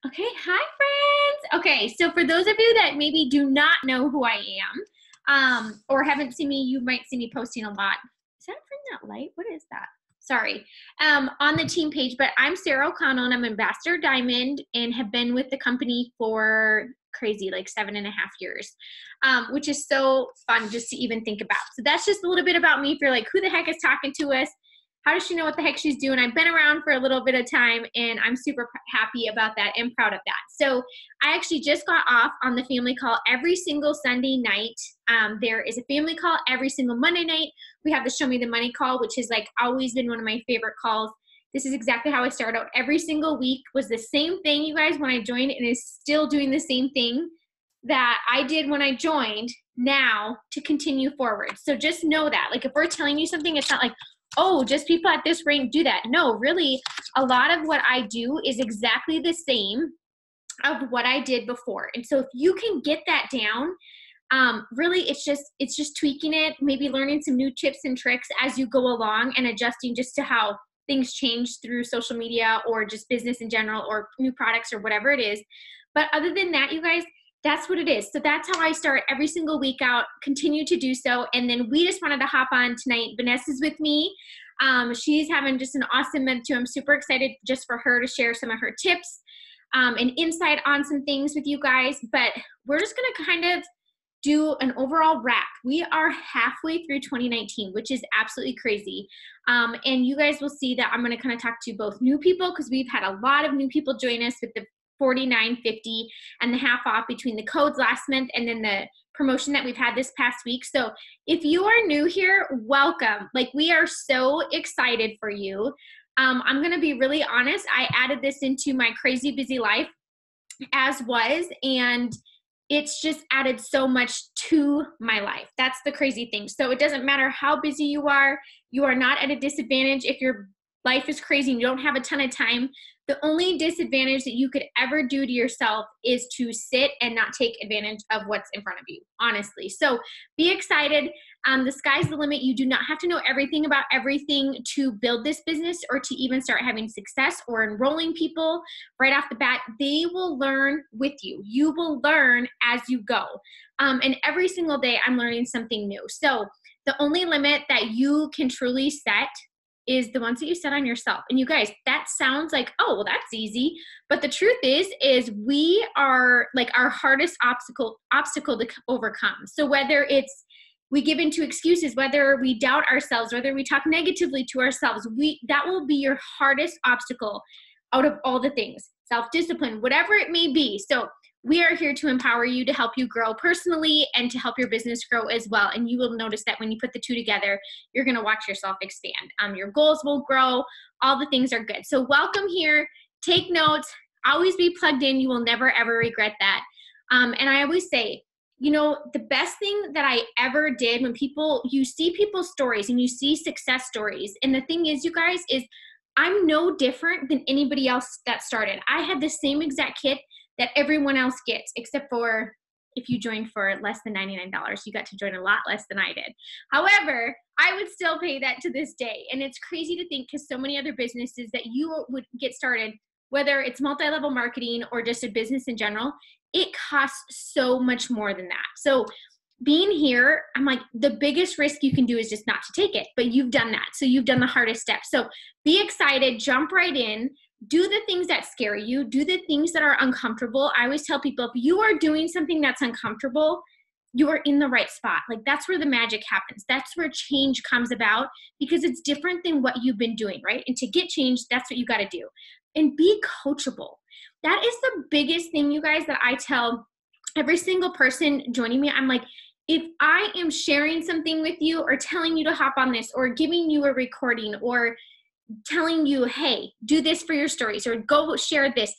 Okay, hi friends. Okay, so for those of you that maybe do not know who I am, or haven't seen me, you might see me posting a lot. Is that from that light? What is that? Sorry. On the team page, but I'm Sarah O'Connell and I'm Ambassador Diamond and have been with the company for crazy like 7.5 years, which is so fun just to even think about. So that's just a little bit about me. If you're like, who the heck is talking to us? How does she know what the heck she's doing? I've been around for a little bit of time and I'm super happy about that and proud of that. So I actually just got off on the family call every single Sunday night. There is a family call every single Monday night. We have the Show Me the Money call, which has like always been one of my favorite calls. This is exactly how I start out every single week. Was the same thing, you guys, when I joined, and is still doing the same thing that I did when I joined now to continue forward. So just know that, like, if we're telling you something, it's not like, oh, just people at this rank do that. No, really, a lot of what I do is exactly the same of what I did before. And so if you can get that down, really it's just tweaking it, maybe learning some new tips and tricks as you go along and adjusting just to how things change through social media or just business in general or new products or whatever it is. But other than that, you guys, that's what it is. So that's how I start every single week out, continue to do so. And then we just wanted to hop on tonight. Vanessa's with me. She's having just an awesome month too. I'm super excited just for her to share some of her tips and insight on some things with you guys. But we're just going to kind of do an overall wrap. We are halfway through 2019, which is absolutely crazy. And you guys will see that I'm going to kind of talk to both new people because we've had a lot of new people join us with the $49.50 and the half off between the codes last month and then the promotion that we've had this past week. So if you are new here, welcome. Like, we are so excited for you. I'm going to be really honest. I added this into my crazy busy life as was, and it's just added so much to my life. That's the crazy thing. So it doesn't matter how busy you are not at a disadvantage if your life is crazy and you don't have a ton of time. The only disadvantage that you could ever do to yourself is to sit and not take advantage of what's in front of you, honestly. So be excited. The sky's the limit. You do not have to know everything about everything to build this business or to even start having success or enrolling people right off the bat. They will learn with you. You will learn as you go. And every single day I'm learning something new. So the only limit that you can truly set is the ones that you set on yourself. And you guys, that sounds like, oh, well, that's easy. But the truth is we are like our hardest obstacle to overcome. So whether it's we give into excuses, whether we doubt ourselves, whether we talk negatively to ourselves, that will be your hardest obstacle out of all the things. Self-discipline, whatever it may be. So we are here to empower you, to help you grow personally and to help your business grow as well. And you will notice that when you put the two together, you're going to watch yourself expand. Your goals will grow. All the things are good. So welcome here. Take notes. Always be plugged in. You will never, ever regret that. And I always say, you know, the best thing that I ever did when you see people's stories and you see success stories. And the thing is, you guys, is I'm no different than anybody else that started. I had the same exact kit that everyone else gets, except for if you joined for less than $99, you got to join a lot less than I did. However, I would still pay that to this day. And it's crazy to think because so many other businesses that you would get started, whether it's multi-level marketing or just a business in general, it costs so much more than that. So being here, I'm like, the biggest risk you can do is just not to take it, but you've done that. So you've done the hardest step. So be excited, jump right in. Do the things that scare you. Do the things that are uncomfortable. I always tell people, if you are doing something that's uncomfortable, you are in the right spot. Like, that's where the magic happens. That's where change comes about because it's different than what you've been doing, right? And to get change, that's what you got to do. And be coachable. That is the biggest thing, you guys, that I tell every single person joining me. I'm like, if I am sharing something with you or telling you to hop on this or giving you a recording or telling you, hey, do this for your stories or go share this,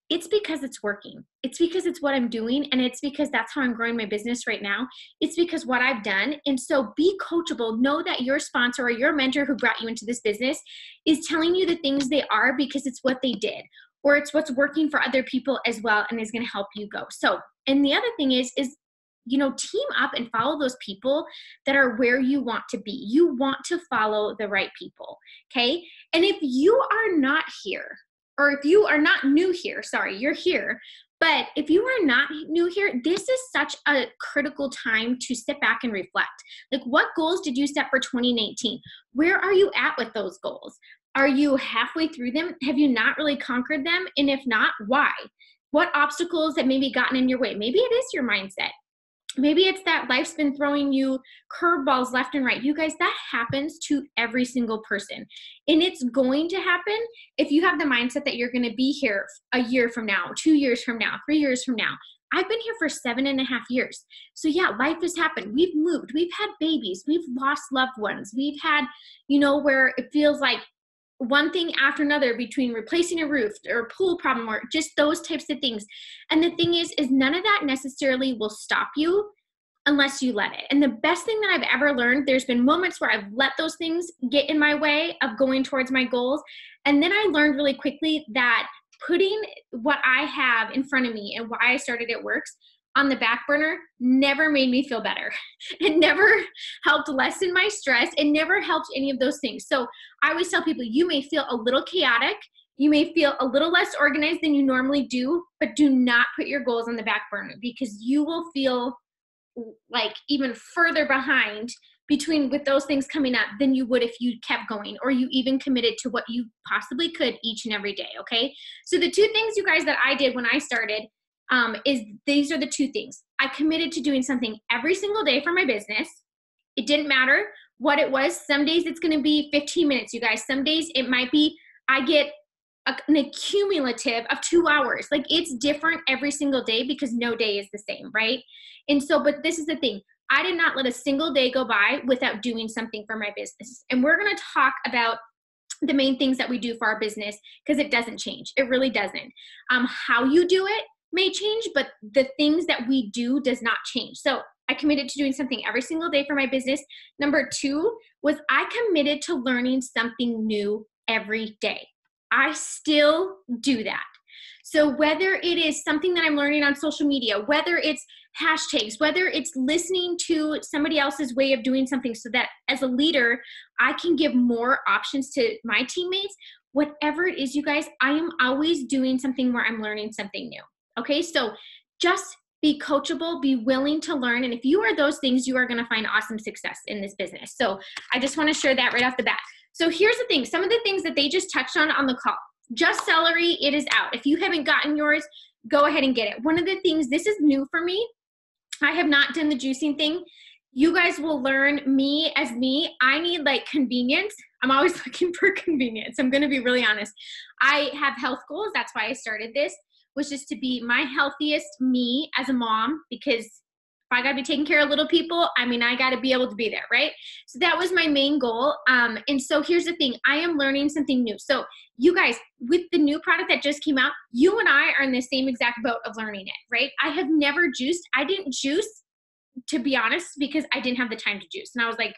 it's because it's working. It's because it's what I'm doing. And it's because that's how I'm growing my business right now. It's because what I've done. And so be coachable. Know that your sponsor or your mentor who brought you into this business is telling you the things they are because it's what they did, or it's what's working for other people as well and is going to help you go. So, and the other thing is, you know, team up and follow those people that are where you want to be. You want to follow the right people, okay? And if you are not here, or if you are not new here, sorry, you're here. But if you are not new here, this is such a critical time to sit back and reflect. Like, what goals did you set for 2019? Where are you at with those goals? Are you halfway through them? Have you not really conquered them? And if not, why? What obstacles have maybe gotten in your way? Maybe it is your mindset. Maybe it's that life's been throwing you curveballs left and right. You guys, that happens to every single person. And it's going to happen if you have the mindset that you're going to be here a year from now, 2 years from now, 3 years from now. I've been here for 7.5 years. So yeah, life has happened. We've moved. We've had babies. We've lost loved ones. We've had, where it feels like one thing after another, between replacing a roof or a pool problem or just those types of things. And the thing is none of that necessarily will stop you unless you let it. And the best thing that I've ever learned, there's been moments where I've let those things get in my way of going towards my goals. And then I learned really quickly that putting what I have in front of me and why I started It Works on the back burner never made me feel better. It never helped lessen my stress. It never helped any of those things. So I always tell people, you may feel a little chaotic. You may feel a little less organized than you normally do, but do not put your goals on the back burner, because you will feel like even further behind with those things coming up than you would if you kept going, or you even committed to what you possibly could each and every day. Okay. So the two things, you guys, that I did when I started, these are the two things. I committed to doing something every single day for my business. It didn't matter what it was. Some days it's going to be 15 minutes, you guys. Some days it might be, I get an accumulative of 2 hours. Like, it's different every single day because no day is the same, right? And so, but this is the thing. I did not let a single day go by without doing something for my business. And we're going to talk about the main things that we do for our business, because it doesn't change. It really doesn't. How you do it may change, but the things that we do does not change. So I committed to doing something every single day for my business. Number 2 was I committed to learning something new every day. I still do that. So whether it is something that I'm learning on social media, whether it's hashtags, whether it's listening to somebody else's way of doing something so that as a leader, I can give more options to my teammates, whatever it is, you guys, I am always doing something where I'm learning something new. Okay, so just be coachable, be willing to learn. And if you are those things, you are going to find awesome success in this business. So I just want to share that right off the bat. So here's the thing. Some of the things that they just touched on the call. Just Celery, it is out. If you haven't gotten yours, go ahead and get it. One of the things, this is new for me. I have not done the juicing thing. You guys will learn me as me. I need like convenience. I'm always looking for convenience. I'm going to be really honest. I have health goals. That's why I started this, was just to be my healthiest me as a mom, because if I got to be taking care of little people, I got to be able to be there, right? So that was my main goal. And so here's the thing. I am learning something new. So you guys, with the new product that just came out, you and I are in the same exact boat of learning it, right? I have never juiced. I didn't juice, to be honest, because I didn't have the time to juice. And I was like,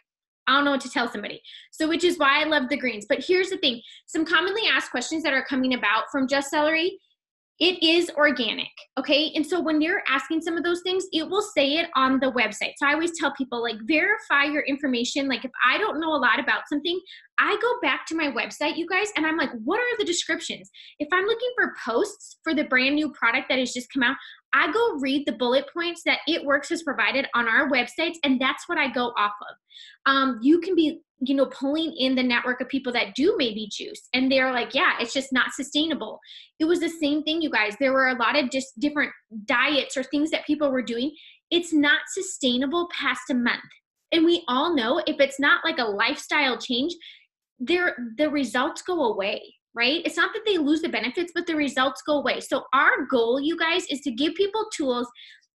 I don't know what to tell somebody. So which is why I love the greens. But here's the thing. Some commonly asked questions that are coming about from Just Celery. It is organic, okay? And so when you're asking some of those things, it will say it on the website. So I always tell people, like, verify your information. Like, if I don't know a lot about something, I go back to my website, you guys, and I'm like, what are the descriptions? If I'm looking for posts for the brand new product that has just come out, I go read the bullet points that It Works has provided on our websites, and that's what I go off of. You can be, pulling in the network of people that do maybe juice, and they're like, yeah, it's just not sustainable. It was the same thing, you guys. There were a lot of just different diets or things that people were doing. It's not sustainable past a month. And we all know if it's not like a lifestyle change, the results go away, right? It's not that they lose the benefits, but the results go away. So our goal, you guys, is to give people tools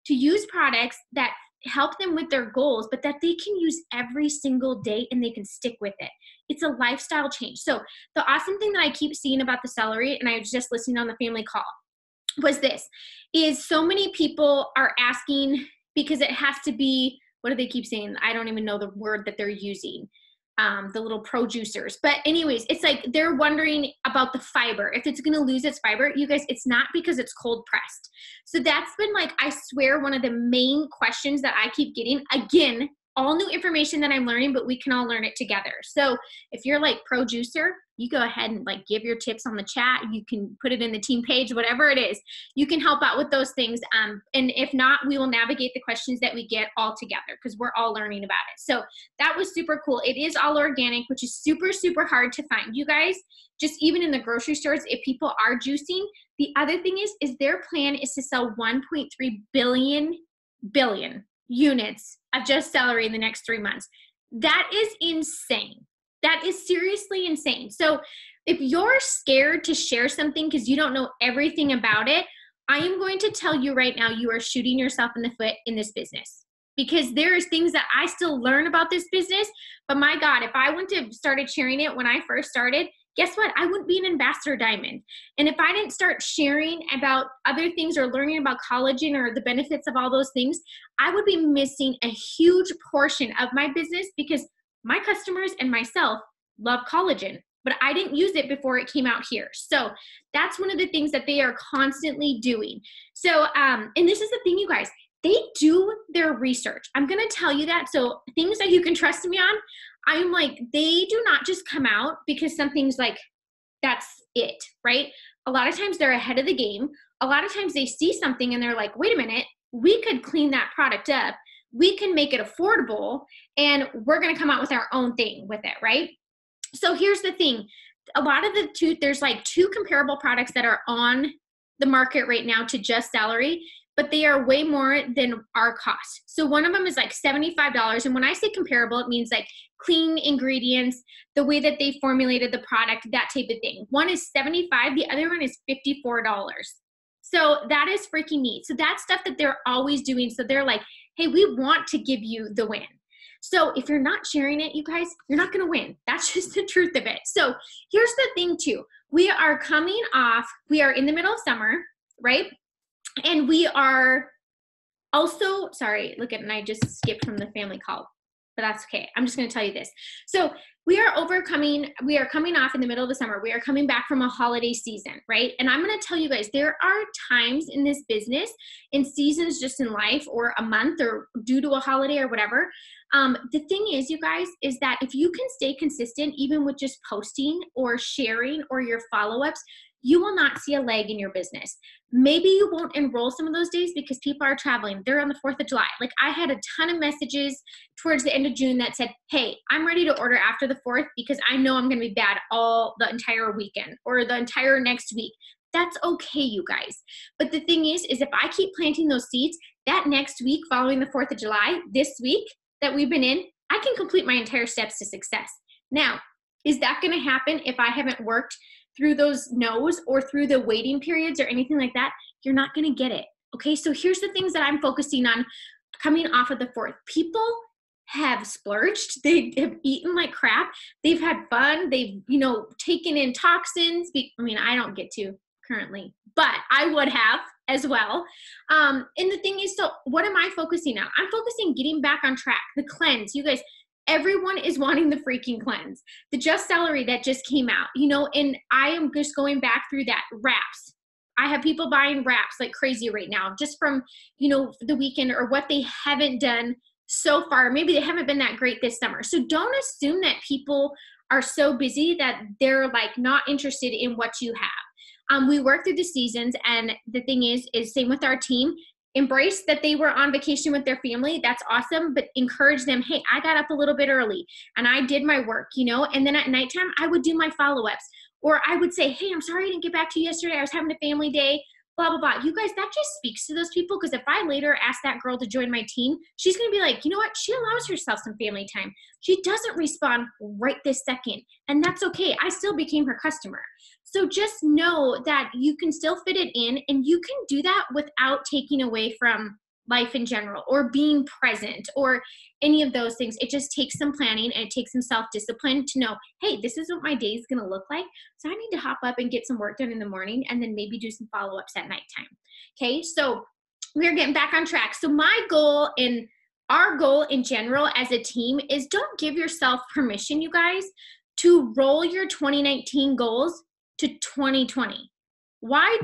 to use products that help them with their goals, but that they can use every single day and they can stick with it. It's a lifestyle change. So the awesome thing that I keep seeing about the celery, and I was just listening on the family call, was this, is so many people are asking, because it has to be, what do they keep saying? I don't even know the word that they're using. The little producers. But anyways, it's like they're wondering about the fiber. If it's going to lose its fiber, you guys, it's not because it's cold pressed. So that's been, like, I swear, one of the main questions that I keep getting, again, all new information that I'm learning, but we can all learn it together. So if you're like pro juicer, you go ahead and like give your tips on the chat. You can put it in the team page, whatever it is. You can help out with those things. And if not, we will navigate the questions that we get all together because we're all learning about it. So that was super cool. It is all organic, which is super, super hard to find. You guys, just even in the grocery stores, if people are juicing, the other thing is their plan is to sell 1.3 billion units of Just Celery in the next 3 months. That is insane. That is seriously insane. So if you're scared to share something because you don't know everything about it, I am going to tell you right now, you are shooting yourself in the foot in this business, because there's things that I still learn about this business. But my God, if I wouldn't have started sharing it when I first started, guess what? I wouldn't be an ambassador diamond. And if I didn't start sharing about other things or learning about collagen or the benefits of all those things, I would be missing a huge portion of my business, because my customers and myself love collagen, but I didn't use it before it came out here. So that's one of the things that they are constantly doing. So, and this is the thing, you guys, they do their research. I'm going to tell you that. So things that you can trust me on, I'm like, they do not just come out because something's like, that's it, right? A lot of times they're ahead of the game. A lot of times they see something and they're like, wait a minute, we could clean that product up. We can make it affordable, and we're going to come out with our own thing with it, right? So here's the thing. A lot of there's like 2 comparable products that are on the market right now to Just Celery, but they are way more than our cost. So one of them is like $75. And when I say comparable, it means like clean ingredients, the way that they formulated the product, that type of thing. One is $75, the other one is $54. So that is freaking neat. So that's stuff that they're always doing. So they're like, hey, we want to give you the win. So if you're not sharing it, you guys, you're not going to win. That's just the truth of it. So here's the thing too. We are in the middle of summer, right? And we are also, sorry, look at, and I just skipped from the family call, but that's okay. I'm just going to tell you this. So we are coming off in the middle of the summer. We are coming back from a holiday season, right? And I'm going to tell you guys, there are times in this business, in seasons just in life, or a month, or due to a holiday or whatever. The thing is, you guys, is that if you can stay consistent, even with just posting or sharing or your follow-ups, you will not see a lag in your business. Maybe you won't enroll some of those days because people are traveling. They're on the 4th of July. Like, I had a ton of messages towards the end of June that said, hey, I'm ready to order after the 4th because I know I'm going to be bad the entire weekend or the entire next week. That's okay, you guys. But the thing is if I keep planting those seeds, that next week following the 4th of July, this week that we've been in, I can complete my entire steps to success. Now, is that going to happen if I haven't worked through those no's or through the waiting periods or anything like that? You're not going to get it. Okay. So here's the things that I'm focusing on coming off of the 4th. People have splurged. They have eaten like crap. They've had fun. They've, taken in toxins. I don't get to currently, but I would have as well. And the thing is, so what am I focusing on? I'm focusing getting back on track. The cleanse, you guys, everyone is wanting the freaking cleanse. The Just Celery that just came out, and I am just going back through that. Wraps. I have people buying wraps like crazy right now, just from, the weekend or what they haven't done so far. Maybe they haven't been that great this summer. So don't assume that people are so busy that they're like not interested in what you have. We work through the seasons, and the thing is same with our team. Embrace that they were on vacation with their family. That's awesome. But encourage them. Hey, I got up a little bit early and I did my work, and then at nighttime, I would do my follow-ups, or I would say, hey, I'm sorry I didn't get back to you yesterday. I was having a family day, blah, blah, blah. You guys, that just speaks to those people. Because if I later ask that girl to join my team, she's going to be like, you know what? She allows herself some family time. She doesn't respond right this second. And that's okay. I still became her customer. So just know that you can still fit it in, and you can do that without taking away from life in general or being present or any of those things. It just takes some planning, and it takes some self-discipline to know, hey, this is what my day is going to look like. So I need to hop up and get some work done in the morning, and then maybe do some follow-ups at nighttime. Okay, so we're getting back on track. So my goal and our goal in general as a team is, don't give yourself permission, you guys, to roll your 2019 goals to 2020. Why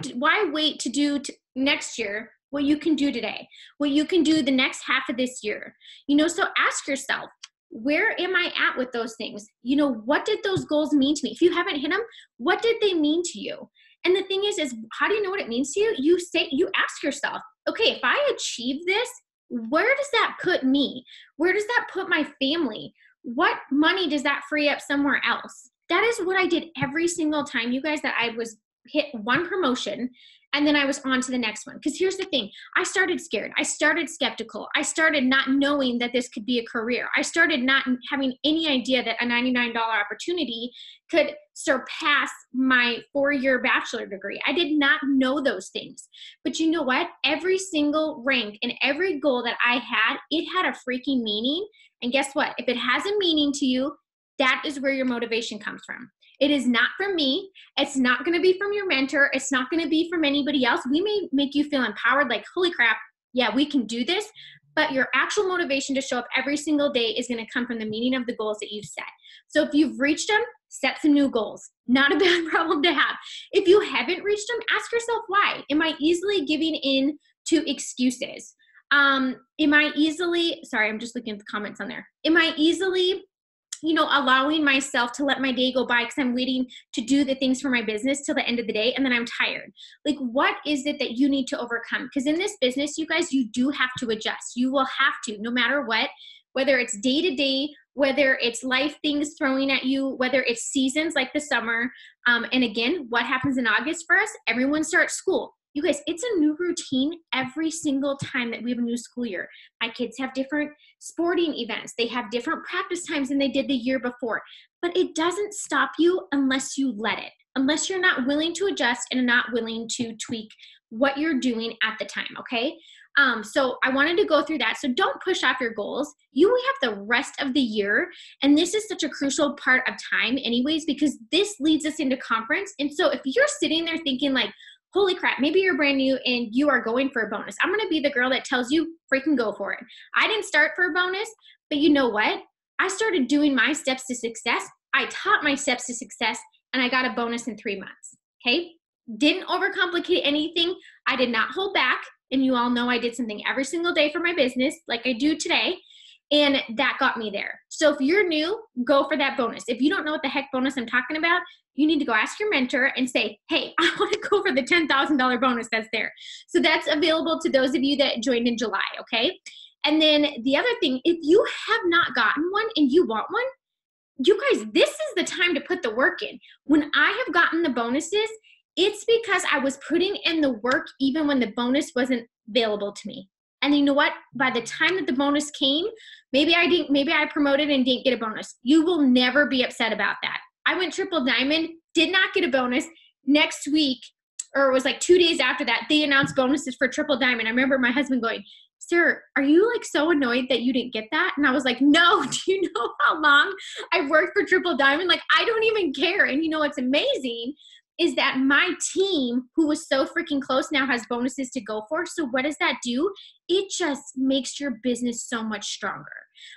wait to do next year what you can do today, what you can do the next half of this year. So ask yourself, where am I at with those things? What did those goals mean to me? If you haven't hit them, what did they mean to you? And the thing is how do you know what it means to you? You ask yourself, okay, if I achieve this, where does that put me? Where does that put my family? What money does that free up somewhere else? That is what I did every single time, you guys, that I was hit one promotion and then I was on to the next one. Because here's the thing, I started scared. I started skeptical. I started not knowing that this could be a career. I started not having any idea that a $99 opportunity could surpass my 4-year bachelor degree. I did not know those things. But you know what? Every single rank and every goal that I had, it had a freaking meaning. And guess what? If it has a meaning to you, that is where your motivation comes from. It is not from me. It's not going to be from your mentor. It's not going to be from anybody else. We may make you feel empowered, like, holy crap, yeah, we can do this. But your actual motivation to show up every single day is going to come from the meaning of the goals that you've set. So if you've reached them, set some new goals. Not a bad problem to have. If you haven't reached them, ask yourself why. Am I easily giving in to excuses? Am I easily, sorry, I'm just looking at the comments on there. Am I easily allowing myself to let my day go by because I'm waiting to do the things for my business till the end of the day and then I'm tired? Like, what is it that you need to overcome? Because in this business, you guys, you do have to adjust. You will have to, no matter what, whether it's day to day, whether it's life things throwing at you, whether it's seasons like the summer. And again, what happens in August for us? Everyone starts school. You guys, it's a new routine every single time that we have a new school year. My kids have different sporting events. They have different practice times than they did the year before. But it doesn't stop you unless you let it, unless you're not willing to adjust and not willing to tweak what you're doing at the time, okay? So I wanted to go through that. So don't push off your goals. You have the rest of the year. And this is such a crucial part of time anyways, because this leads us into conference. And so if you're sitting there thinking like, holy crap, maybe you're brand new and you are going for a bonus, I'm going to be the girl that tells you freaking go for it. I didn't start for a bonus, but you know what? I started doing my steps to success. I taught my steps to success and I got a bonus in 3 months. Okay. Didn't overcomplicate anything. I did not hold back. And you all know I did something every single day for my business like I do today. And that got me there. So if you're new, go for that bonus. If you don't know what the heck bonus I'm talking about, you need to go ask your mentor and say, hey, I want to go for the $10,000 bonus that's there. So that's available to those of you that joined in July, okay? And then the other thing, if you have not gotten one and you want one, you guys, this is the time to put the work in. When I have gotten the bonuses, it's because I was putting in the work even when the bonus wasn't available to me. And you know what? By the time that the bonus came, maybe I promoted and didn't get a bonus. You will never be upset about that. I went triple diamond, did not get a bonus. Next week, or it was like 2 days after that, they announced bonuses for triple diamond. I remember my husband going, sir, are you like so annoyed that you didn't get that? And I was like, no, do you know how long I worked for triple diamond? Like, I don't even care. And you know what's amazing is that my team, who was so freaking close, now has bonuses to go for. So what does that do? It just makes your business so much stronger.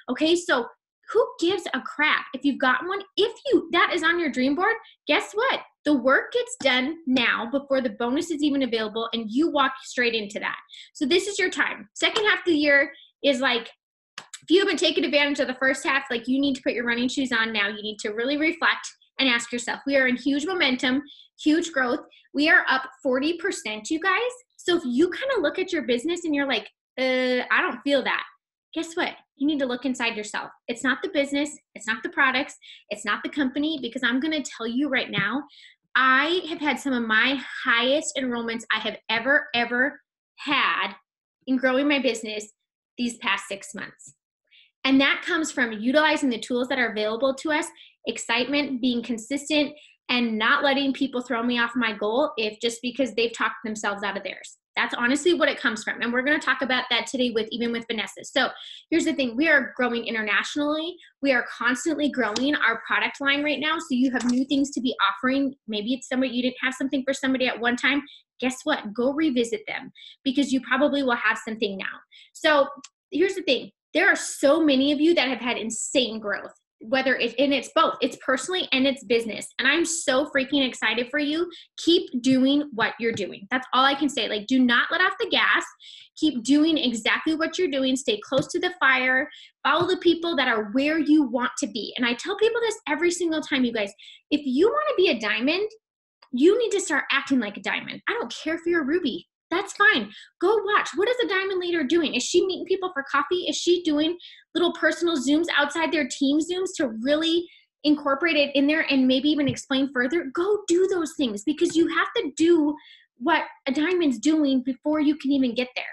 Okay, so who gives a crap if you've got one? If that is on your dream board, guess what? The work gets done now before the bonus is even available, and you walk straight into that. So this is your time. Second half of the year is like, if you haven't taken advantage of the first half, like, you need to put your running shoes on now. You need to really reflect and ask yourself, we are in huge momentum, huge growth. We are up 40%, you guys. So if you kind of look at your business and you're like, I don't feel that, guess what? You need to look inside yourself. It's not the business. It's not the products. It's not the company, because I'm going to tell you right now, I have had some of my highest enrollments I have ever had in growing my business these past 6 months. And that comes from utilizing the tools that are available to us, excitement, being consistent, and not letting people throw me off my goal just because they've talked themselves out of theirs. That's honestly what it comes from. And we're going to talk about that today with Vanessa. So here's the thing. We are growing internationally. We are constantly growing our product line right now. So you have new things to be offering. Maybe it's somebody, you didn't have something for somebody at one time. Guess what? Go revisit them, because you probably will have something now. So here's the thing. There are so many of you that have had insane growth. and it's both, it's personally and it's business. And I'm so freaking excited for you. Keep doing what you're doing. That's all I can say. Like, do not let off the gas. Keep doing exactly what you're doing. Stay close to the fire. Follow the people that are where you want to be. And I tell people this every single time, you guys, if you want to be a diamond, you need to start acting like a diamond. I don't care if you're a ruby. That's fine. Go watch. What is a diamond leader doing? Is she meeting people for coffee? Is she doing little personal Zooms outside their team Zooms to really incorporate it in there and maybe even explain further? Go do those things, because you have to do what a diamond's doing before you can even get there.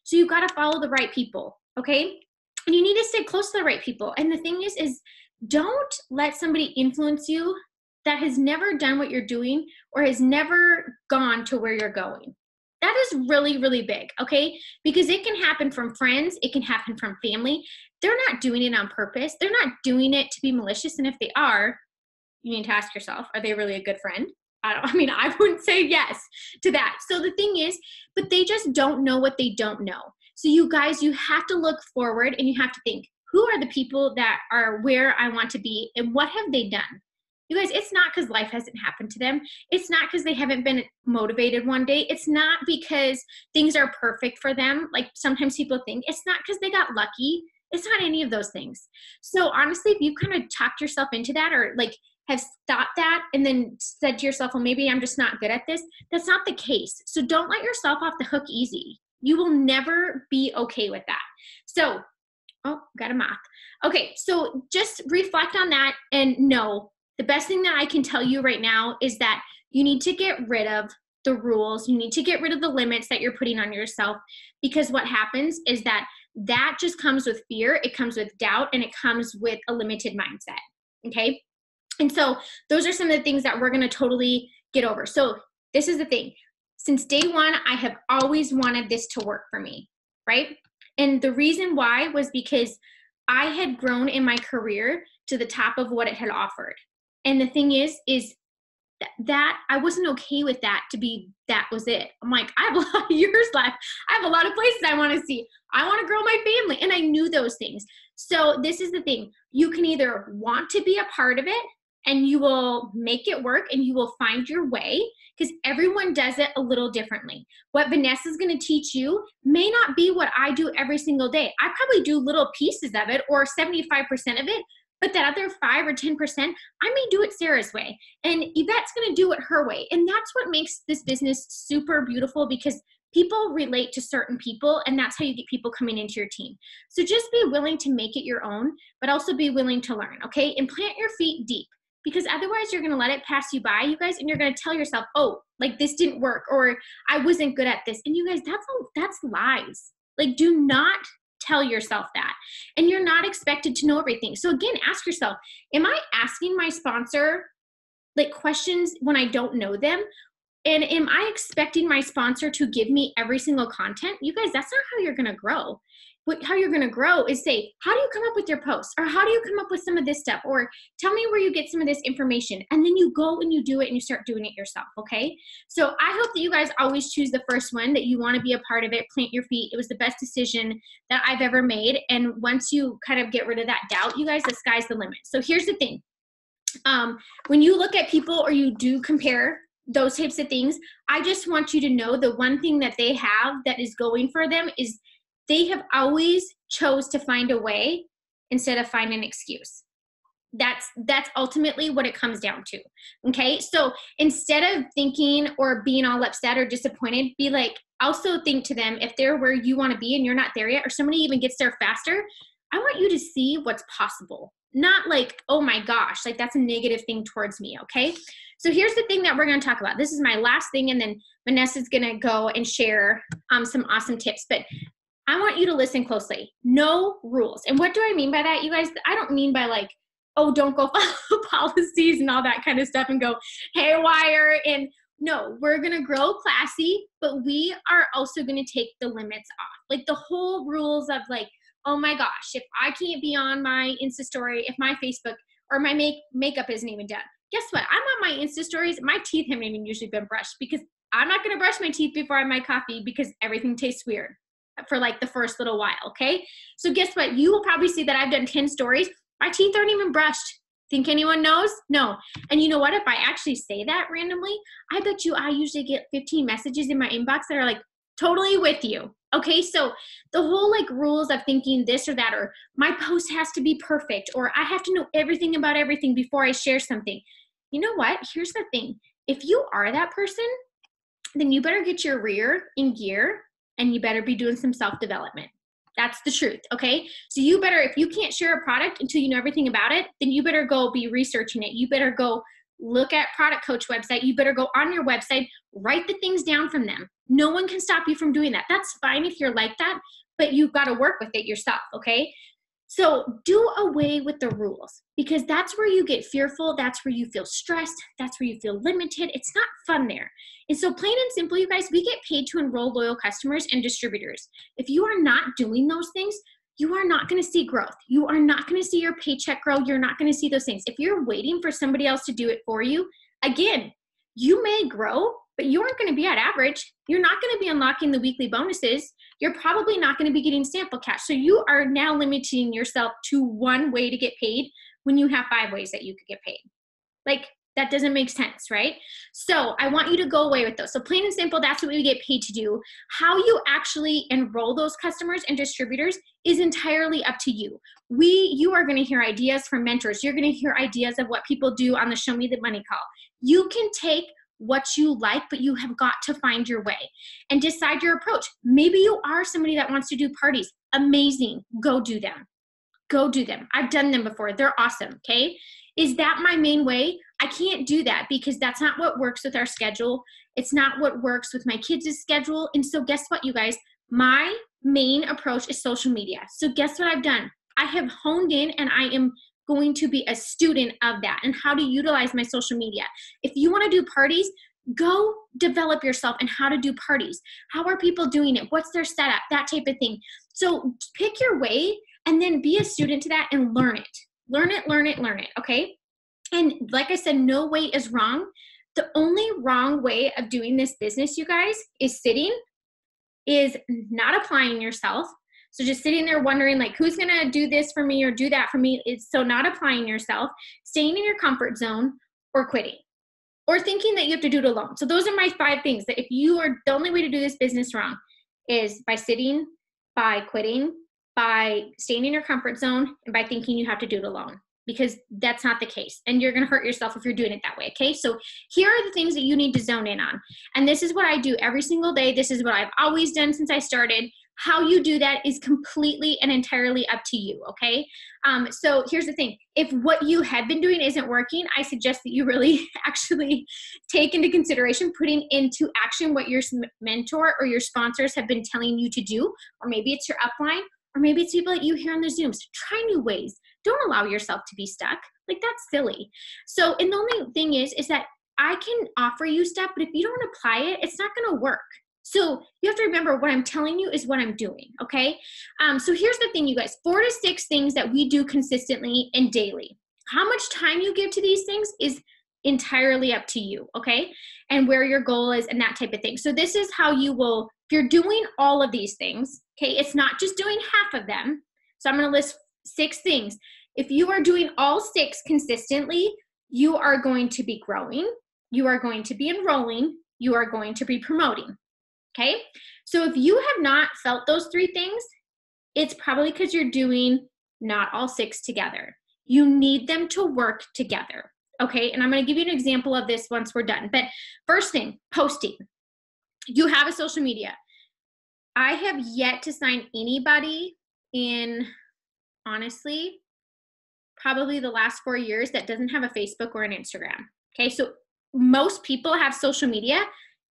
So you got to follow the right people, okay? And you need to stay close to the right people. And the thing is don't let somebody influence you that has never done what you're doing or has never gone to where you're going. That is really, really big, okay? Because it can happen from friends. It can happen from family. They're not doing it on purpose. They're not doing it to be malicious. And if they are, you need to ask yourself, are they really a good friend? I wouldn't say yes to that. So the thing is, but they just don't know what they don't know. So you guys, you have to look forward and you have to think, who are the people that are where I want to be and what have they done? You guys, it's not because life hasn't happened to them. It's not because they haven't been motivated one day. It's not because things are perfect for them. Like sometimes people think. It's not because they got lucky. It's not any of those things. So honestly, if you kind of talked yourself into that, or like have thought that and then said to yourself, well, maybe I'm just not good at this, that's not the case. So don't let yourself off the hook easy. You will never be okay with that. So, oh, got a moth. Okay, so just reflect on that and know, the best thing that I can tell you right now is that you need to get rid of the rules. You need to get rid of the limits that you're putting on yourself, because what happens is that just comes with fear. It comes with doubt, and it comes with a limited mindset. Okay. And so those are some of the things that we're going to totally get over. So this is the thing. Since day one, I have always wanted this to work for me, right? And the reason why was because I had grown in my career to the top of what it had offered. And the thing is that I wasn't okay with that to be, that was it. I'm like, I have a lot of years left. I have a lot of places I want to see. I want to grow my family. And I knew those things. So this is the thing. You can either want to be a part of it and you will make it work and you will find your way, because everyone does it a little differently. What Vanessa's going to teach you may not be what I do every single day. I probably do little pieces of it, or 75% of it. But that other 5 or 10%, I may do it Sarah's way. And Yvette's going to do it her way. And that's what makes this business super beautiful, because people relate to certain people, and that's how you get people coming into your team. So just be willing to make it your own, but also be willing to learn, okay? And plant your feet deep, because otherwise you're going to let it pass you by, you guys, and you're going to tell yourself, oh, like this didn't work, or I wasn't good at this. And you guys, that's lies. Like, do not tell yourself that. And you're not expected to know everything. So again, ask yourself, am I asking my sponsor like questions when I don't know them? And am I expecting my sponsor to give me every single content? You guys, that's not how you're going to grow. How you're going to grow is say, how do you come up with your posts? Or how do you come up with some of this stuff? Or tell me where you get some of this information. And then you go and you do it and you start doing it yourself, okay? So I hope that you guys always choose the first one, that you want to be a part of it, plant your feet. It was the best decision that I've ever made. And once you kind of get rid of that doubt, you guys, the sky's the limit. So here's the thing. When you look at people or you do compare those types of things, I just want you to know the one thing that they have that is going for them is they have always chose to find a way instead of find an excuse. That's ultimately what it comes down to. Okay. So instead of thinking or being all upset or disappointed, be like, also think to them, if they're where you want to be and you're not there yet, or somebody even gets there faster, I want you to see what's possible. Not like, oh my gosh, like that's a negative thing towards me. Okay. So here's the thing that we're going to talk about. This is my last thing. And then Vanessa's going to go and share some awesome tips, but I want you to listen closely. No rules. And what do I mean by that, you guys? I don't mean by like, oh, don't go follow policies and all that kind of stuff and go haywire. And no, we're going to grow classy, but we are also going to take the limits off. Like the whole rules of like, oh my gosh, if I can't be on my Insta story, if my Facebook or my makeup isn't even done. Guess what? I'm on my Insta stories. My teeth haven't even usually been brushed, because I'm not going to brush my teeth before I have my coffee, because everything tastes weird for like the first little while. Okay. So guess what? You will probably see that I've done 10 stories. My teeth aren't even brushed. Think anyone knows? No. And you know what? If I actually say that randomly, I bet you I usually get 15 messages in my inbox that are like, totally with you. Okay, so the whole like rules of thinking this or that, or my post has to be perfect, or I have to know everything about everything before I share something. You know what? Here's the thing. If you are that person, then you better get your rear in gear and you better be doing some self-development. That's the truth, okay? So you better, if you can't share a product until you know everything about it, then you better go be researching it. You better go look at Product Coach website. You better go on your website, write the things down from them. No one can stop you from doing that. That's fine if you're like that, but you've got to work with it yourself, okay? So do away with the rules, because that's where you get fearful. That's where you feel stressed. That's where you feel limited. It's not fun there. And so plain and simple, you guys, we get paid to enroll loyal customers and distributors. If you are not doing those things, you are not going to see growth. You are not going to see your paycheck grow. You're not going to see those things. If you're waiting for somebody else to do it for you, again, you may grow, but you aren't going to be at average. You're not going to be unlocking the weekly bonuses. You're probably not going to be getting sample cash. So you are now limiting yourself to one way to get paid when you have 5 ways that you could get paid. Like, that doesn't make sense, right? So I want you to go away with those. So plain and simple, that's what we get paid to do. How you actually enroll those customers and distributors is entirely up to you. You are going to hear ideas from mentors. You're going to hear ideas of what people do on the Show Me the Money call. You can take what you like, but you have got to find your way and decide your approach. Maybe you are somebody that wants to do parties. Amazing. Go do them. Go do them. I've done them before. They're awesome. Okay. Is that my main way? I can't do that because that's not what works with our schedule. It's not what works with my kids' schedule. And so guess what, you guys? My main approach is social media. So guess what I've done? I have honed in and I am going to be a student of that and how to utilize my social media. If you want to do parties, go develop yourself in how to do parties. How are people doing it? What's their setup? That type of thing. So pick your way and then be a student to that and learn it. Learn it, learn it, learn it, okay? And like I said, no way is wrong. The only wrong way of doing this business, you guys, is not applying yourself. So just sitting there wondering, like, who's going to do this for me or do that for me? It's so not applying yourself, staying in your comfort zone, or quitting, or thinking that you have to do it alone. So those are my 5 things that if you are, the only way to do this business wrong is by sitting, by quitting, by staying in your comfort zone, and by thinking you have to do it alone, because that's not the case. And you're going to hurt yourself if you're doing it that way. Okay. So here are the things that you need to zone in on. And this is what I do every single day. This is what I've always done since I started. How you do that is completely and entirely up to you. Okay. So here's the thing. If what you have been doing isn't working, I suggest that you really actually take into consideration putting into action what your mentor or your sponsors have been telling you to do, or maybe it's your upline, or maybe it's people that you hear on the Zooms. Try new ways. Don't allow yourself to be stuck. Like, that's silly. So, and the only thing is that I can offer you stuff, but if you don't apply it, it's not going to work. So you have to remember what I'm telling you is what I'm doing, okay? So here's the thing, you guys. 4 to 6 things that we do consistently and daily. How much time you give to these things is entirely up to you, okay? And where your goal is and that type of thing. So this is how you will, if you're doing all of these things, okay, it's not just doing half of them. So I'm going to list 6 things. If you are doing all 6 consistently, you are going to be growing, you are going to be enrolling, you are going to be promoting, okay? So if you have not felt those 3 things, it's probably because you're doing not all 6 together. You need them to work together, okay? And I'm going to give you an example of this once we're done. But first thing, posting. You have a social media. I have yet to sign anybody in, honestly, probably the last 4 years that doesn't have a Facebook or an Instagram. Okay, so most people have social media.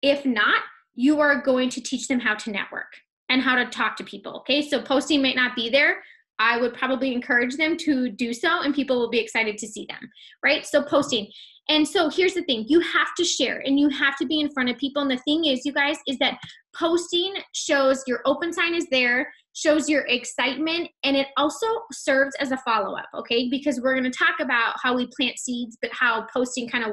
If not, you are going to teach them how to network and how to talk to people. Okay, so posting might not be there. I would probably encourage them to do so, and people will be excited to see them, right? So posting. And so here's the thing, you have to share and you have to be in front of people. And the thing is, you guys, is that posting shows your open sign is there, shows your excitement, and it also serves as a follow-up, okay? Because we're going to talk about how we plant seeds, but how posting kind of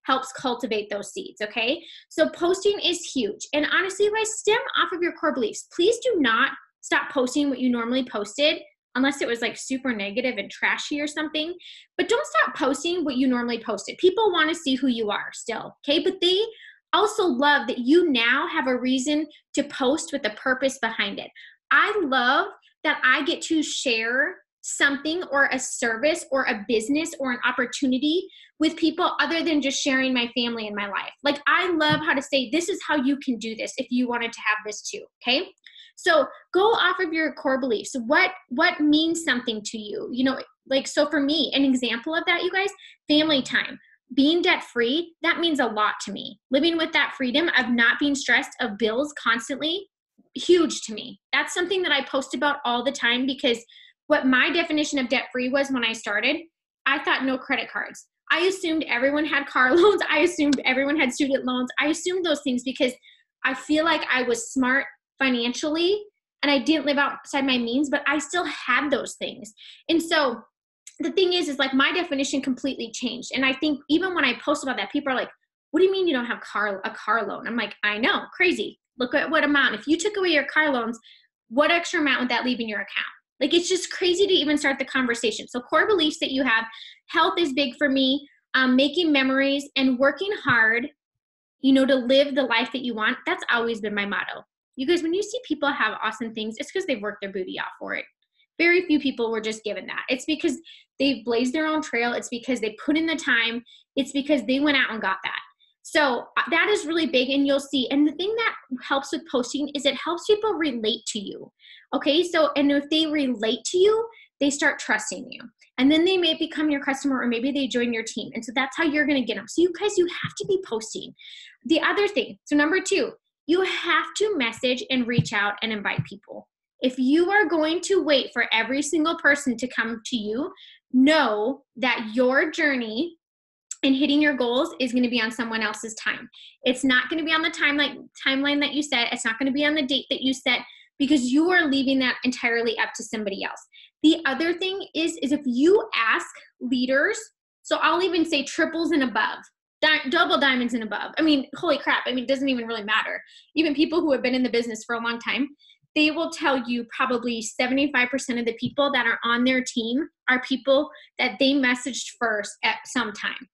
helps cultivate those seeds, okay? So posting is huge. And honestly, you guys, stem off of your core beliefs. Please do not stop posting what you normally posted unless it was like super negative and trashy or something. But don't stop posting what you normally posted. People want to see who you are still, okay? But they also love that you now have a reason to post with a purpose behind it. I love that I get to share something or a service or a business or an opportunity with people other than just sharing my family and my life. Like, I love how to say, this is how you can do this if you wanted to have this too, okay? So go off of your core beliefs. What means something to you? You know, like, so for me, an example of that, you guys, family time. Being debt-free, that means a lot to me. Living with that freedom of not being stressed of bills constantly, huge to me. That's something that I post about all the time, because what my definition of debt-free was when I started, I thought no credit cards. I assumed everyone had car loans. I assumed everyone had student loans. I assumed those things because I feel like I was smart financially and I didn't live outside my means, but I still had those things. And so the thing is like my definition completely changed. And I think even when I post about that, people are like, what do you mean you don't have a car loan? I'm like, I know, crazy. Look at what amount. If you took away your car loans, what extra amount would that leave in your account? Like, it's just crazy to even start the conversation. So core beliefs that you have, health is big for me, making memories and working hard, you know, to live the life that you want. That's always been my motto. You guys, when you see people have awesome things, it's because they've worked their booty off for it. Very few people were just given that. It's because they've blazed their own trail. It's because they put in the time. It's because they went out and got that. So that is really big, and you'll see. And the thing that helps with posting is it helps people relate to you. Okay, so, and if they relate to you, they start trusting you. And then they may become your customer, or maybe they join your team. And so that's how you're going to get them. So you guys, you have to be posting. The other thing, so number 2, you have to message and reach out and invite people. If you are going to wait for every single person to come to you, know that your journey and hitting your goals is going to be on someone else's time. It's not going to be on the timeline that you set. It's not going to be on the date that you set, because you are leaving that entirely up to somebody else. The other thing is if you ask leaders, so I'll even say triples and above, double diamonds and above. I mean, holy crap. I mean, it doesn't even really matter. Even people who have been in the business for a long time, they will tell you probably 75% of the people that are on their team are people that they messaged first at some time.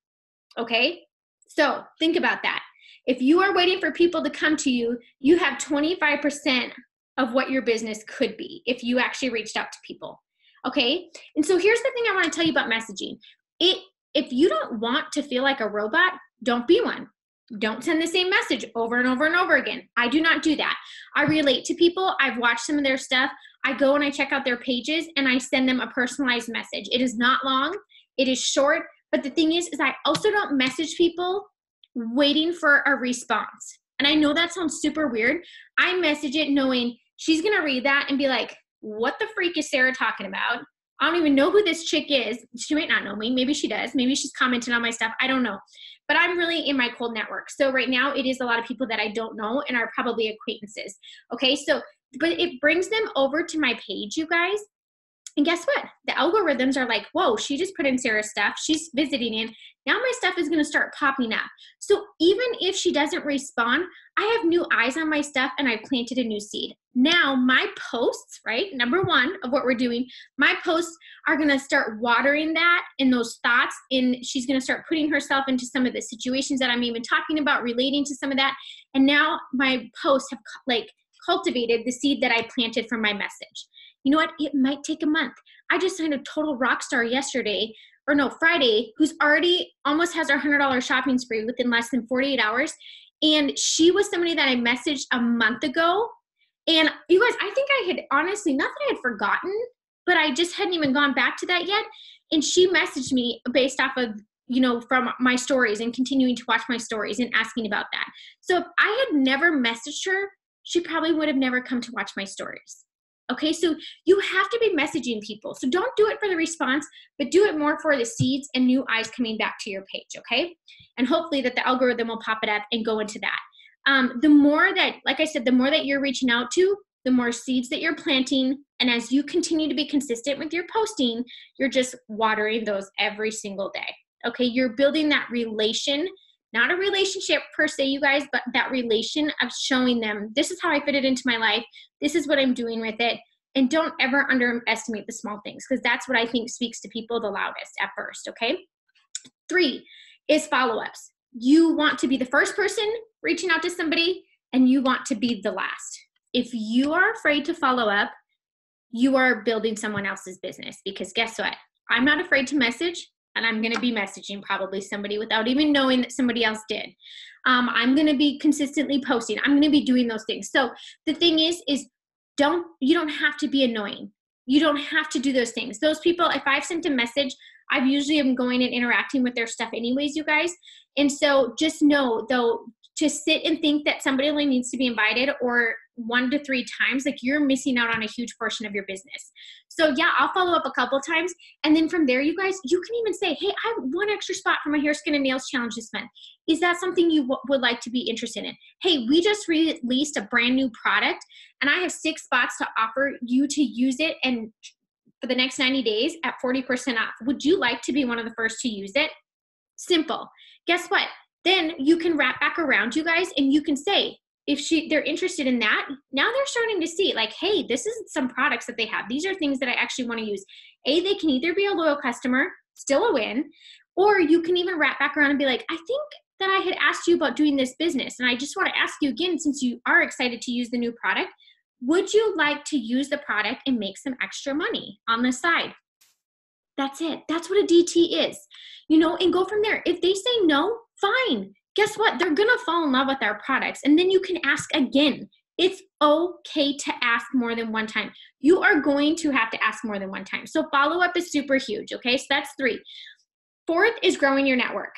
Okay? So think about that. If you are waiting for people to come to you, you have 25% of what your business could be if you actually reached out to people. Okay? And so here's the thing I want to tell you about messaging. If you don't want to feel like a robot, don't be one. Don't send the same message over and over and over again. I do not do that. I relate to people. I've watched some of their stuff. I go and I check out their pages and I send them a personalized message. It is not long. It is short. But the thing is I also don't message people waiting for a response. And I know that sounds super weird. I message it knowing she's going to read that and be like, what the freak is Sarah talking about? I don't even know who this chick is. She might not know me. Maybe she does. Maybe she's commented on my stuff. I don't know. But I'm really in my cold network. So right now it is a lot of people that I don't know and are probably acquaintances. Okay, so, but it brings them over to my page, you guys. And guess what? The algorithms are like, whoa, she just put in Sarah's stuff. She's visiting in. Now my stuff is going to start popping up. So even if she doesn't respond, I have new eyes on my stuff and I planted a new seed. Now my posts, right? Number 1 of what we're doing, my posts are going to start watering that and those thoughts. And she's going to start putting herself into some of the situations that I'm even talking about, relating to some of that. And now my posts have like cultivated the seed that I planted from my message. You know what? It might take a month. I just signed a total rock star Friday, who's already almost has our $100 shopping spree within less than 48 hours. And she was somebody that I messaged a month ago. And you guys, I think I had honestly, not that I had forgotten, but I just hadn't even gone back to that yet. And she messaged me based off of, you know, from my stories and continuing to watch my stories and asking about that. So if I had never messaged her, she probably would have never come to watch my stories. Okay, so you have to be messaging people. So don't do it for the response, but do it more for the seeds and new eyes coming back to your page, okay? And hopefully that the algorithm will pop it up and go into that. The more that, like I said, the more that you're reaching out to, the more seeds that you're planting. And as you continue to be consistent with your posting, you're just watering those every single day, okay? You're building that relation, not a relationship per se, you guys, but that relation of showing them, this is how I fit it into my life. This is what I'm doing with it. And don't ever underestimate the small things, because that's what I think speaks to people the loudest at first, okay? 3 is follow-ups. You want to be the first person reaching out to somebody, and you want to be the last. If you are afraid to follow up, you are building someone else's business, because guess what? I'm not afraid to message, and I'm going to be messaging probably somebody without even knowing that somebody else did. I'm going to be consistently posting. I'm going to be doing those things. So the thing is you don't have to be annoying. You don't have to do those things. Those people, if I've sent a message, I've usually am going and interacting with their stuff anyways, you guys. And so just know, though, to sit and think that somebody only needs to be invited or 1 to 3 times, like, you're missing out on a huge portion of your business. So yeah, I'll follow up a couple times. And then from there, you guys, you can even say, hey, I have 1 extra spot for my hair, skin, and nails challenge this month. Is that something you would like to be interested in? Hey, we just released a brand new product, and I have 6 spots to offer you to use it and for the next 90 days at 40% off. Would you like to be one of the first to use it? Simple. Guess what? Then you can wrap back around, you guys, and you can say, if they're interested in that, now they're starting to see, like, hey, this is some products that they have. These are things that I actually want to use. They can either be a loyal customer, still a win, or you can even wrap back around and be like, I think that I had asked you about doing this business, and I just want to ask you again, since you are excited to use the new product, would you like to use the product and make some extra money on the side? That's it. That's what a DT is, and go from there. If they say no, fine. Guess what? They're going to fall in love with our products, and then you can ask again. It's okay to ask more than 1 time. You are going to have to ask more than 1 time. So follow-up is super huge, okay? So that's 3. 4th is growing your network.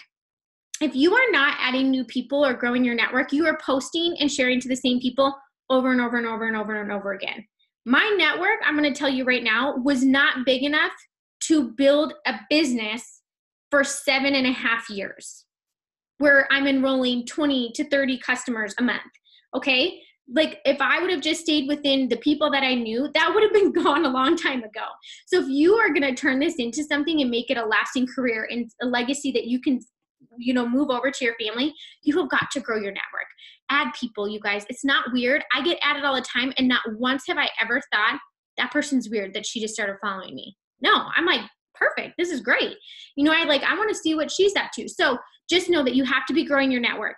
If you are not adding new people or growing your network, you are posting and sharing to the same people over and over and over and over and over again. My network, I'm going to tell you right now, was not big enough to build a business for 7.5 years, where I'm enrolling 20 to 30 customers a month, okay? Like, if I would have just stayed within the people that I knew, that would have been gone a long time ago. So if you are going to turn this into something and make it a lasting career and a legacy that you can, move over to your family, you have got to grow your network. Add people, you guys. It's not weird. I get added all the time, and not once have I ever thought, that person's weird that she just started following me. No, I'm like, perfect. This is great. I want to see what she's up to. So just know that you have to be growing your network.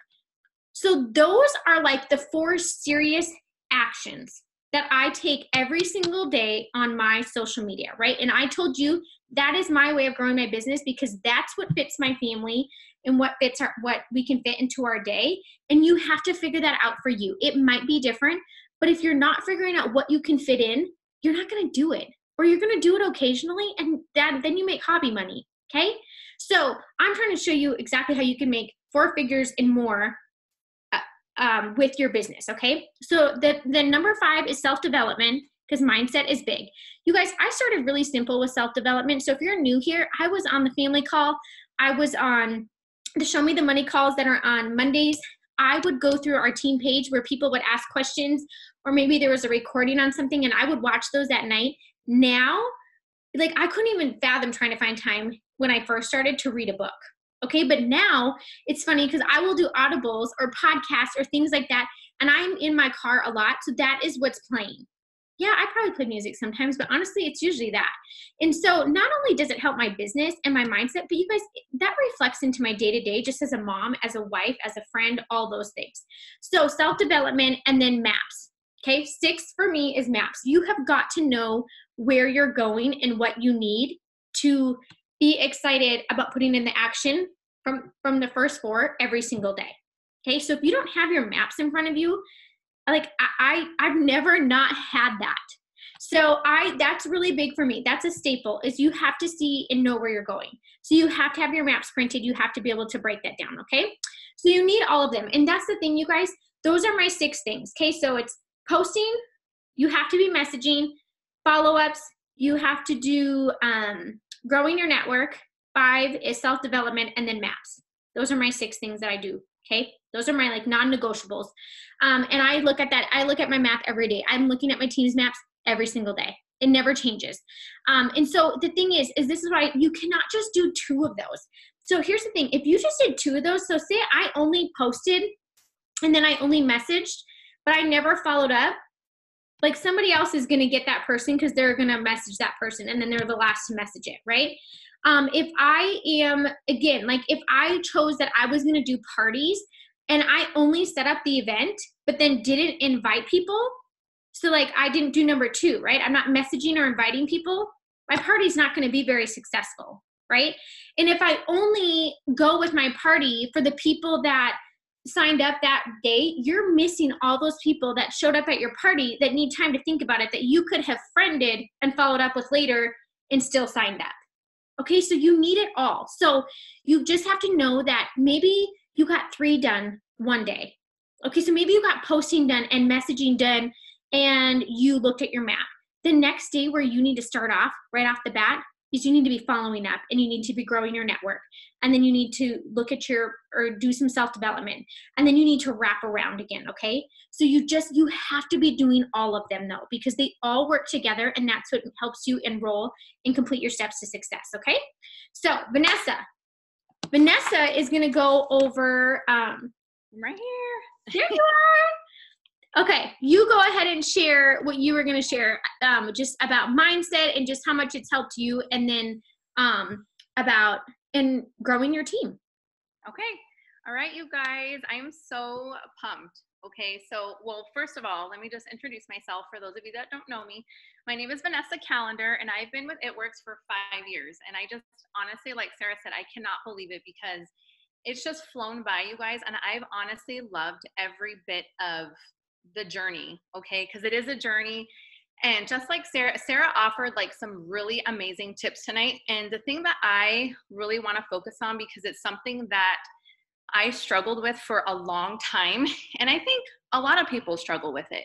So those are like the 4 serious actions that I take every single day on my social media, right? And I told you that is my way of growing my business, because that's what fits my family and what we can fit into our day. And you have to figure that out for you. It might be different, but if you're not figuring out what you can fit in, you're not going to do it. Or you're going to do it occasionally, and then you make hobby money, okay? So I'm trying to show you exactly how you can make 4 figures and more with your business, okay? So the number 5 is self-development, because mindset is big. You guys, I started really simple with self-development. So if you're new here, I was on the family call. I was on the Show Me the Money calls that are on Mondays. I would go through our team page where people would ask questions, or maybe there was a recording on something, and I would watch those at night. Now, I couldn't even fathom trying to find time when I first started to read a book. Okay, but now it's funny because I will do audibles or podcasts or things like that, and I'm in my car a lot, so that is what's playing. Yeah, I probably play music sometimes, but honestly, it's usually that. And so not only does it help my business and my mindset, but you guys, that reflects into my day-to-day just as a mom, as a wife, as a friend, all those things. So self-development, and then maps. Okay, 6 for me is maps. You have got to know where you're going and what you need to be excited about putting in the action from the first 4 every single day. Okay, so if you don't have your maps in front of you, I've never not had that. So that's really big for me. That's a staple, is you have to see and know where you're going. So you have to have your maps printed. You have to be able to break that down, okay? So you need all of them. And that's the thing, you guys, those are my 6 things, okay? So it's posting, you have to be messaging, follow-ups, you have to do growing your network, 5 is self-development, and then maps. Those are my 6 things that I do, okay? Those are my non-negotiables. And I look at that. I look at my map every day. I'm looking at my team's maps every single day. It never changes. And so the thing is this is why you cannot just do 2 of those. So here's the thing. If you just did 2 of those, so say I only posted and then I only messaged, but I never followed up, like somebody else is going to get that person because they're going to message that person and then they're the last to message it, right? If I am, again, like if I chose that I was going to do parties and I only set up the event, but then didn't invite people, so like I didn't do number 2, right? I'm not messaging or inviting people, my party's not going to be very successful, right? And if I only go with my party for the people that signed up that day, you're missing all those people that showed up at your party that need time to think about it, that you could have friended and followed up with later and still signed up. Okay, so you need it all. So you just have to know that maybe you got 3 done one day. Okay, so maybe you got posting done and messaging done and you looked at your map. The next day where you need to start off right off the bat is you need to be following up and you need to be growing your network. And then you need to look at or do some self-development. And then you need to wrap around again, okay? So you have to be doing all of them though, because they all work together and that's what helps you enroll and complete your steps to success, okay? So Vanessa is gonna go over, I'm right here. There you are. Okay, you go ahead and share what you were gonna share, just about mindset and just how much it's helped you, and then about growing your team. Okay. All right, you guys, I am so pumped. Okay, so, well, first of all, let me just introduce myself for those of you that don't know me. My name is Vanessa Callender, and I've been with It Works for 5 years. And I just, honestly, like Sarah said, I cannot believe it because it's just flown by, you guys. And I've honestly loved every bit of the journey, okay? Because it is a journey. And just like Sarah offered like some really amazing tips tonight. And the thing that I really want to focus on, because it's something that I struggled with for a long time, and I think a lot of people struggle with it.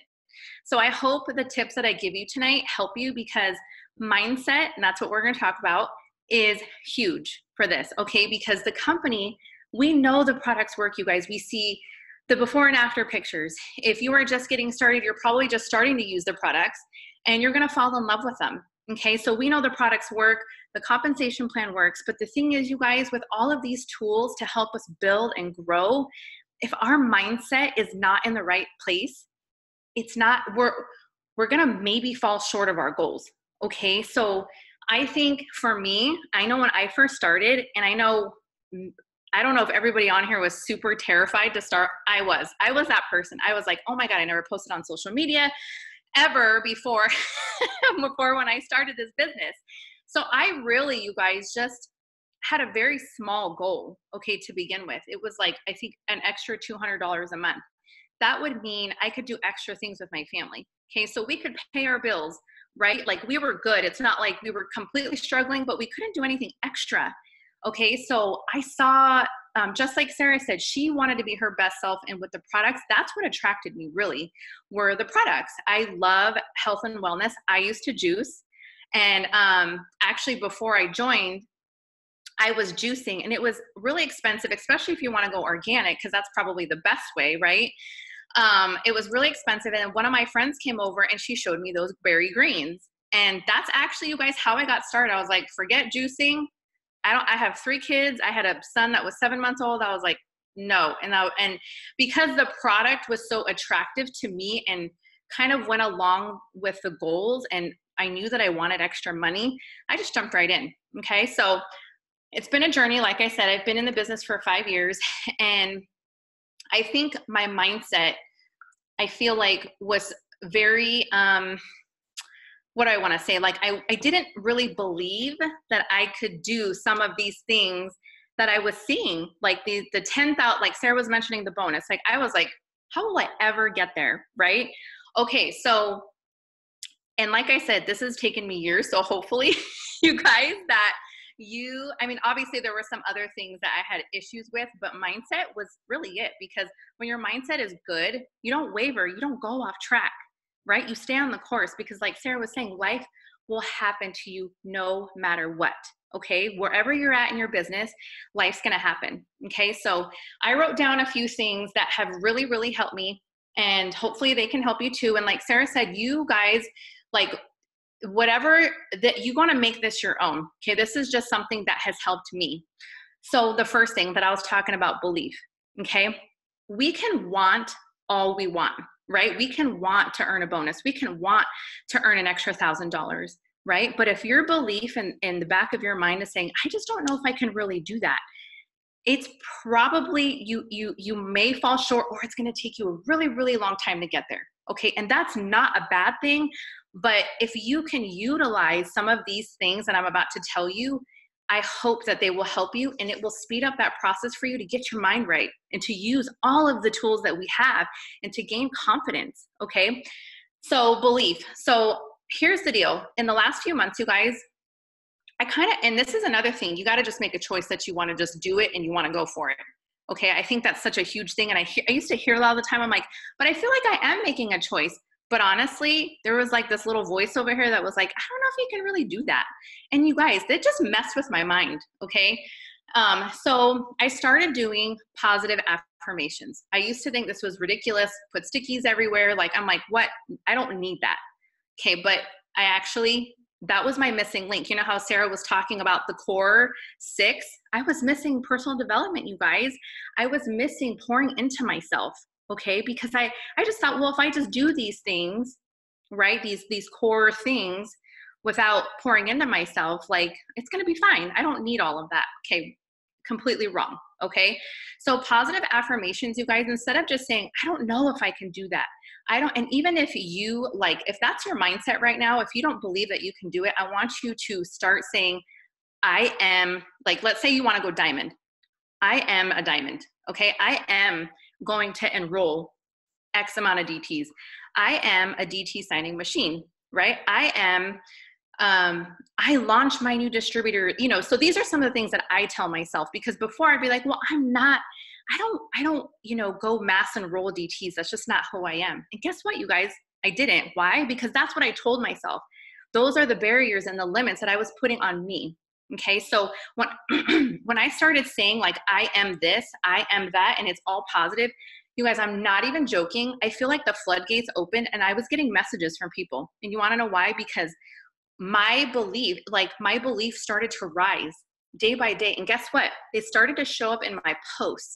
So I hope the tips that I give you tonight help you, because mindset, and that's what we're going to talk about, is huge for this, okay? Because the company, we know the products work, you guys. We see the before and after pictures. If you are just getting started, you're probably just starting to use the products and you're going to fall in love with them. Okay, so we know the products work, the compensation plan works, but the thing is, you guys, with all of these tools to help us build and grow, if our mindset is not in the right place, it's not, we're going to maybe fall short of our goals. Okay, so I think for me, I know when I first started, and I don't know if everybody on here was super terrified to start. I was that person. I was like, oh my God, I never posted on social media ever before, before when I started this business. So I really, you guys, just had a very small goal, okay, to begin with. It was like, I think an extra $200 a month. That would mean I could do extra things with my family. Okay, so we could pay our bills, right? Like we were good. It's not like we were completely struggling, but we couldn't do anything extra. Okay, so I saw, just like Sarah said, she wanted to be her best self, and with the products, that's what attracted me really, were the products. I love health and wellness. I used to juice, and actually before I joined, I was juicing, and it was really expensive, especially if you want to go organic, because that's probably the best way, right? It was really expensive, and one of my friends came over and she showed me those berry greens, and that's actually, you guys, how I got started. I was like, forget juicing. I have 3 kids. I had a son that was 7 months old. I was like, no. And because the product was so attractive to me and kind of went along with the goals, and I knew that I wanted extra money, I just jumped right in. Okay. So it's been a journey. Like I said, I've been in the business for 5 years, and I think my mindset, I feel like, was very, what do I want to say? Like I didn't really believe that I could do some of these things that I was seeing, like the 10,000, like Sarah was mentioning the bonus. Like I was like, how will I ever get there? Right? Okay. So, and like I said, this has taken me years. So hopefully you guys I mean, obviously there were some other things that I had issues with, but mindset was really it, because when your mindset is good, you don't waver, you don't go off track. Right? You stay on the course, because like Sarah was saying, life will happen to you no matter what. Okay. Wherever you're at in your business, life's going to happen. Okay. So I wrote down a few things that have really, really helped me, and hopefully they can help you too. And like Sarah said, you guys, like whatever that you want to make this your own. Okay. This is just something that has helped me. So the first thing that I was talking about, belief. Okay. We can want all we want. right? We can want to earn a bonus. We can want to earn an extra $1,000, right? But if your belief in the back of your mind is saying, I just don't know if I can really do that, it's probably you may fall short, or it's going to take you a really, really long time to get there. Okay. And that's not a bad thing. But if you can utilize some of these things that I'm about to tell you, I hope that they will help you, and it will speed up that process for you to get your mind right and to use all of the tools that we have and to gain confidence. Okay. So belief. So here's the deal. In the last few months, you guys, and this is another thing, you got to just make a choice that you want to just do it and you want to go for it. Okay. I think that's such a huge thing. And I used to hear a lot of the time, I'm like, but I feel like I am making a choice. But honestly, there was like this little voice over here that was like, I don't know if you can really do that. And you guys, that just messed with my mind. Okay. So I started doing positive affirmations. I used to think this was ridiculous, put stickies everywhere. Like, I'm like, what? I don't need that. Okay. But that was my missing link. You know how Sarah was talking about the core 6? I was missing personal development, you guys. I was missing pouring into myself, okay? Because I just thought, well, if I just do these things, right, these core things without pouring into myself, like, it's going to be fine. I don't need all of that. Okay, completely wrong, okay? So positive affirmations, you guys, instead of just saying, I don't know if I can do that, and even if you if that's your mindset right now, if you don't believe that you can do it, I want you to start saying, I am, let's say you want to go diamond. I am a diamond, okay? I am going to enroll X amount of DTs. I am a DT signing machine, right? I launched my new distributor, so these are some of the things that I tell myself, because before I'd be like, well, I don't, go mass enroll DTs. That's just not who I am. And guess what, you guys? I didn't. Why? Because that's what I told myself. Those are the barriers and the limits that I was putting on me. Okay. So when, when I started saying I am this, I am that, and it's all positive, you guys, I'm not even joking. I feel like the floodgates opened and I was getting messages from people. And you want to know why? Because my belief started to rise day by day. And guess what? It started to show up in my posts.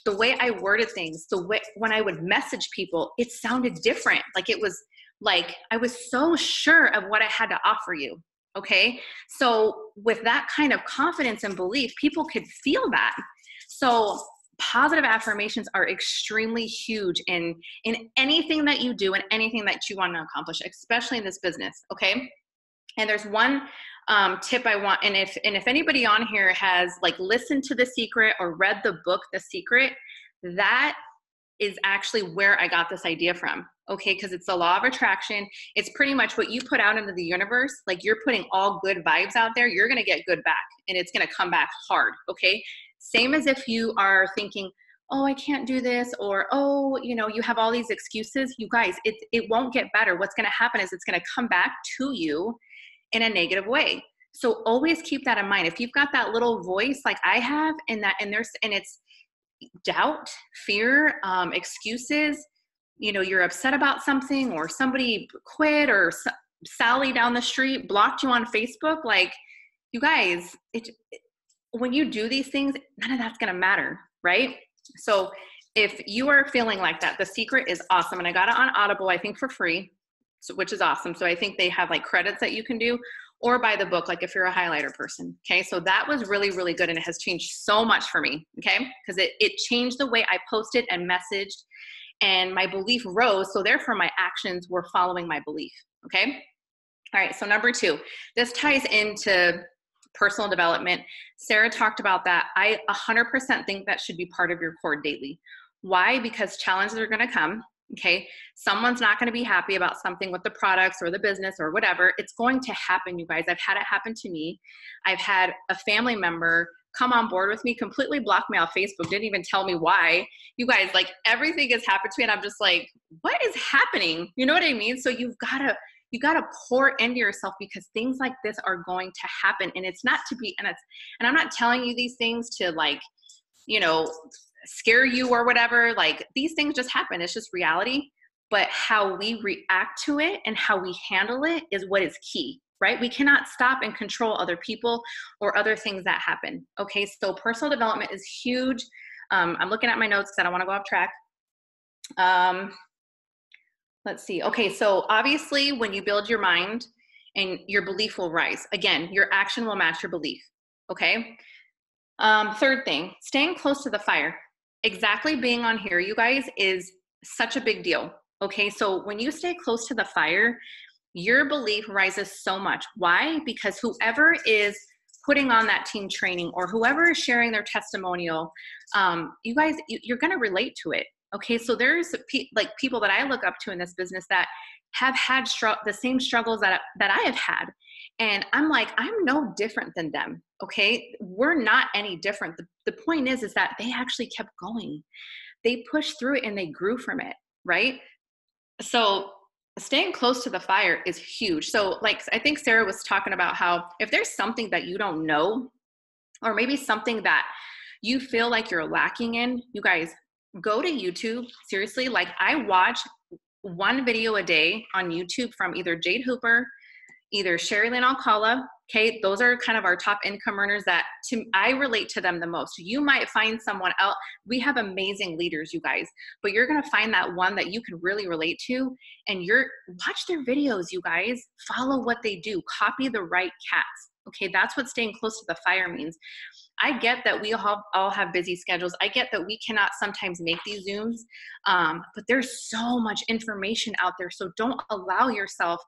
The way I worded things, when I would message people, it sounded different. It was I was so sure of what I had to offer you. Okay. So with that kind of confidence and belief, people could feel that. So positive affirmations are extremely huge in anything that you do and anything that you want to accomplish, especially in this business. Okay. And there's one tip I want, and if anybody on here has listened to The Secret or read the book The Secret, that is actually where I got this idea from. Okay, because it's the law of attraction. It's pretty much what you put out into the universe. You're putting all good vibes out there, you're gonna get good back, and it's gonna come back hard. Okay, same as if you are thinking, oh, I can't do this, or oh, you have all these excuses. You guys, it won't get better. What's gonna happen is it's gonna come back to you in a negative way. So always keep that in mind. If you've got that little voice like I have, and it's doubt, fear, excuses, you're upset about something, or somebody quit, or Sally down the street blocked you on Facebook, you guys, when you do these things, none of that's going to matter, right? So if you are feeling like that, The Secret is awesome. And I got it on Audible, I think for free, which is awesome. So I think they have credits that you can do, or buy the book, if you're a highlighter person. Okay. So that was really, really good. And it has changed so much for me. Okay. Because it changed the way I posted and messaged, and my belief rose. So therefore my actions were following my belief. Okay. All right. So number 2, this ties into personal development. Sarah talked about that. I 100% think that should be part of your core daily. Why? Because challenges are going to come. Okay. Someone's not going to be happy about something with the products or the business or whatever. It's going to happen, you guys. I've had it happen to me. I've had a family member come on board with me, completely block me off Facebook, didn't even tell me why. You guys, everything has happened to me, and I'm just like, what is happening? You know what I mean? So you gotta pour into yourself, because things like this are going to happen, and it's not to be, and I'm not telling you these things to scare you or whatever. These things just happen. It's just reality. But how we react to it and how we handle it is what is key, right? We cannot stop and control other people or other things that happen. Okay. So personal development is huge. I'm looking at my notes because I don't want to go off track. let's see. Okay, so obviously when you build your mind and your belief will rise. Again, your action will match your belief. Okay. Third thing, staying close to the fire. Exactly being on here, you guys, is such a big deal. Okay, so when you stay close to the fire, your belief rises so much. Why? Because whoever is putting on that team training or whoever is sharing their testimonial, you guys, you're going to relate to it. Okay, so there's like people that I look up to in this business that have had the same struggles that I have had. And I'm like, I'm no different than them. Okay, we're not any different. The point is that they actually kept going. They pushed through it and they grew from it, right? So staying close to the fire is huge. So like, I think Sarah was talking about how if there's something that you don't know, or maybe something that you feel like you're lacking in, you guys go to YouTube. Seriously, like I watch one video a day on YouTube from either Jade Hooper, either Sherry Lynn Alcala. Okay, those are kind of our top income earners that I relate to them the most. You might find someone else. We have amazing leaders, you guys, but you're going to find that one that you can really relate to, and watch their videos, you guys. Follow what they do. Copy the right cats. Okay, that's what staying close to the fire means. I get that we all have busy schedules. I get that we cannot sometimes make these Zooms, but there's so much information out there. So don't allow yourself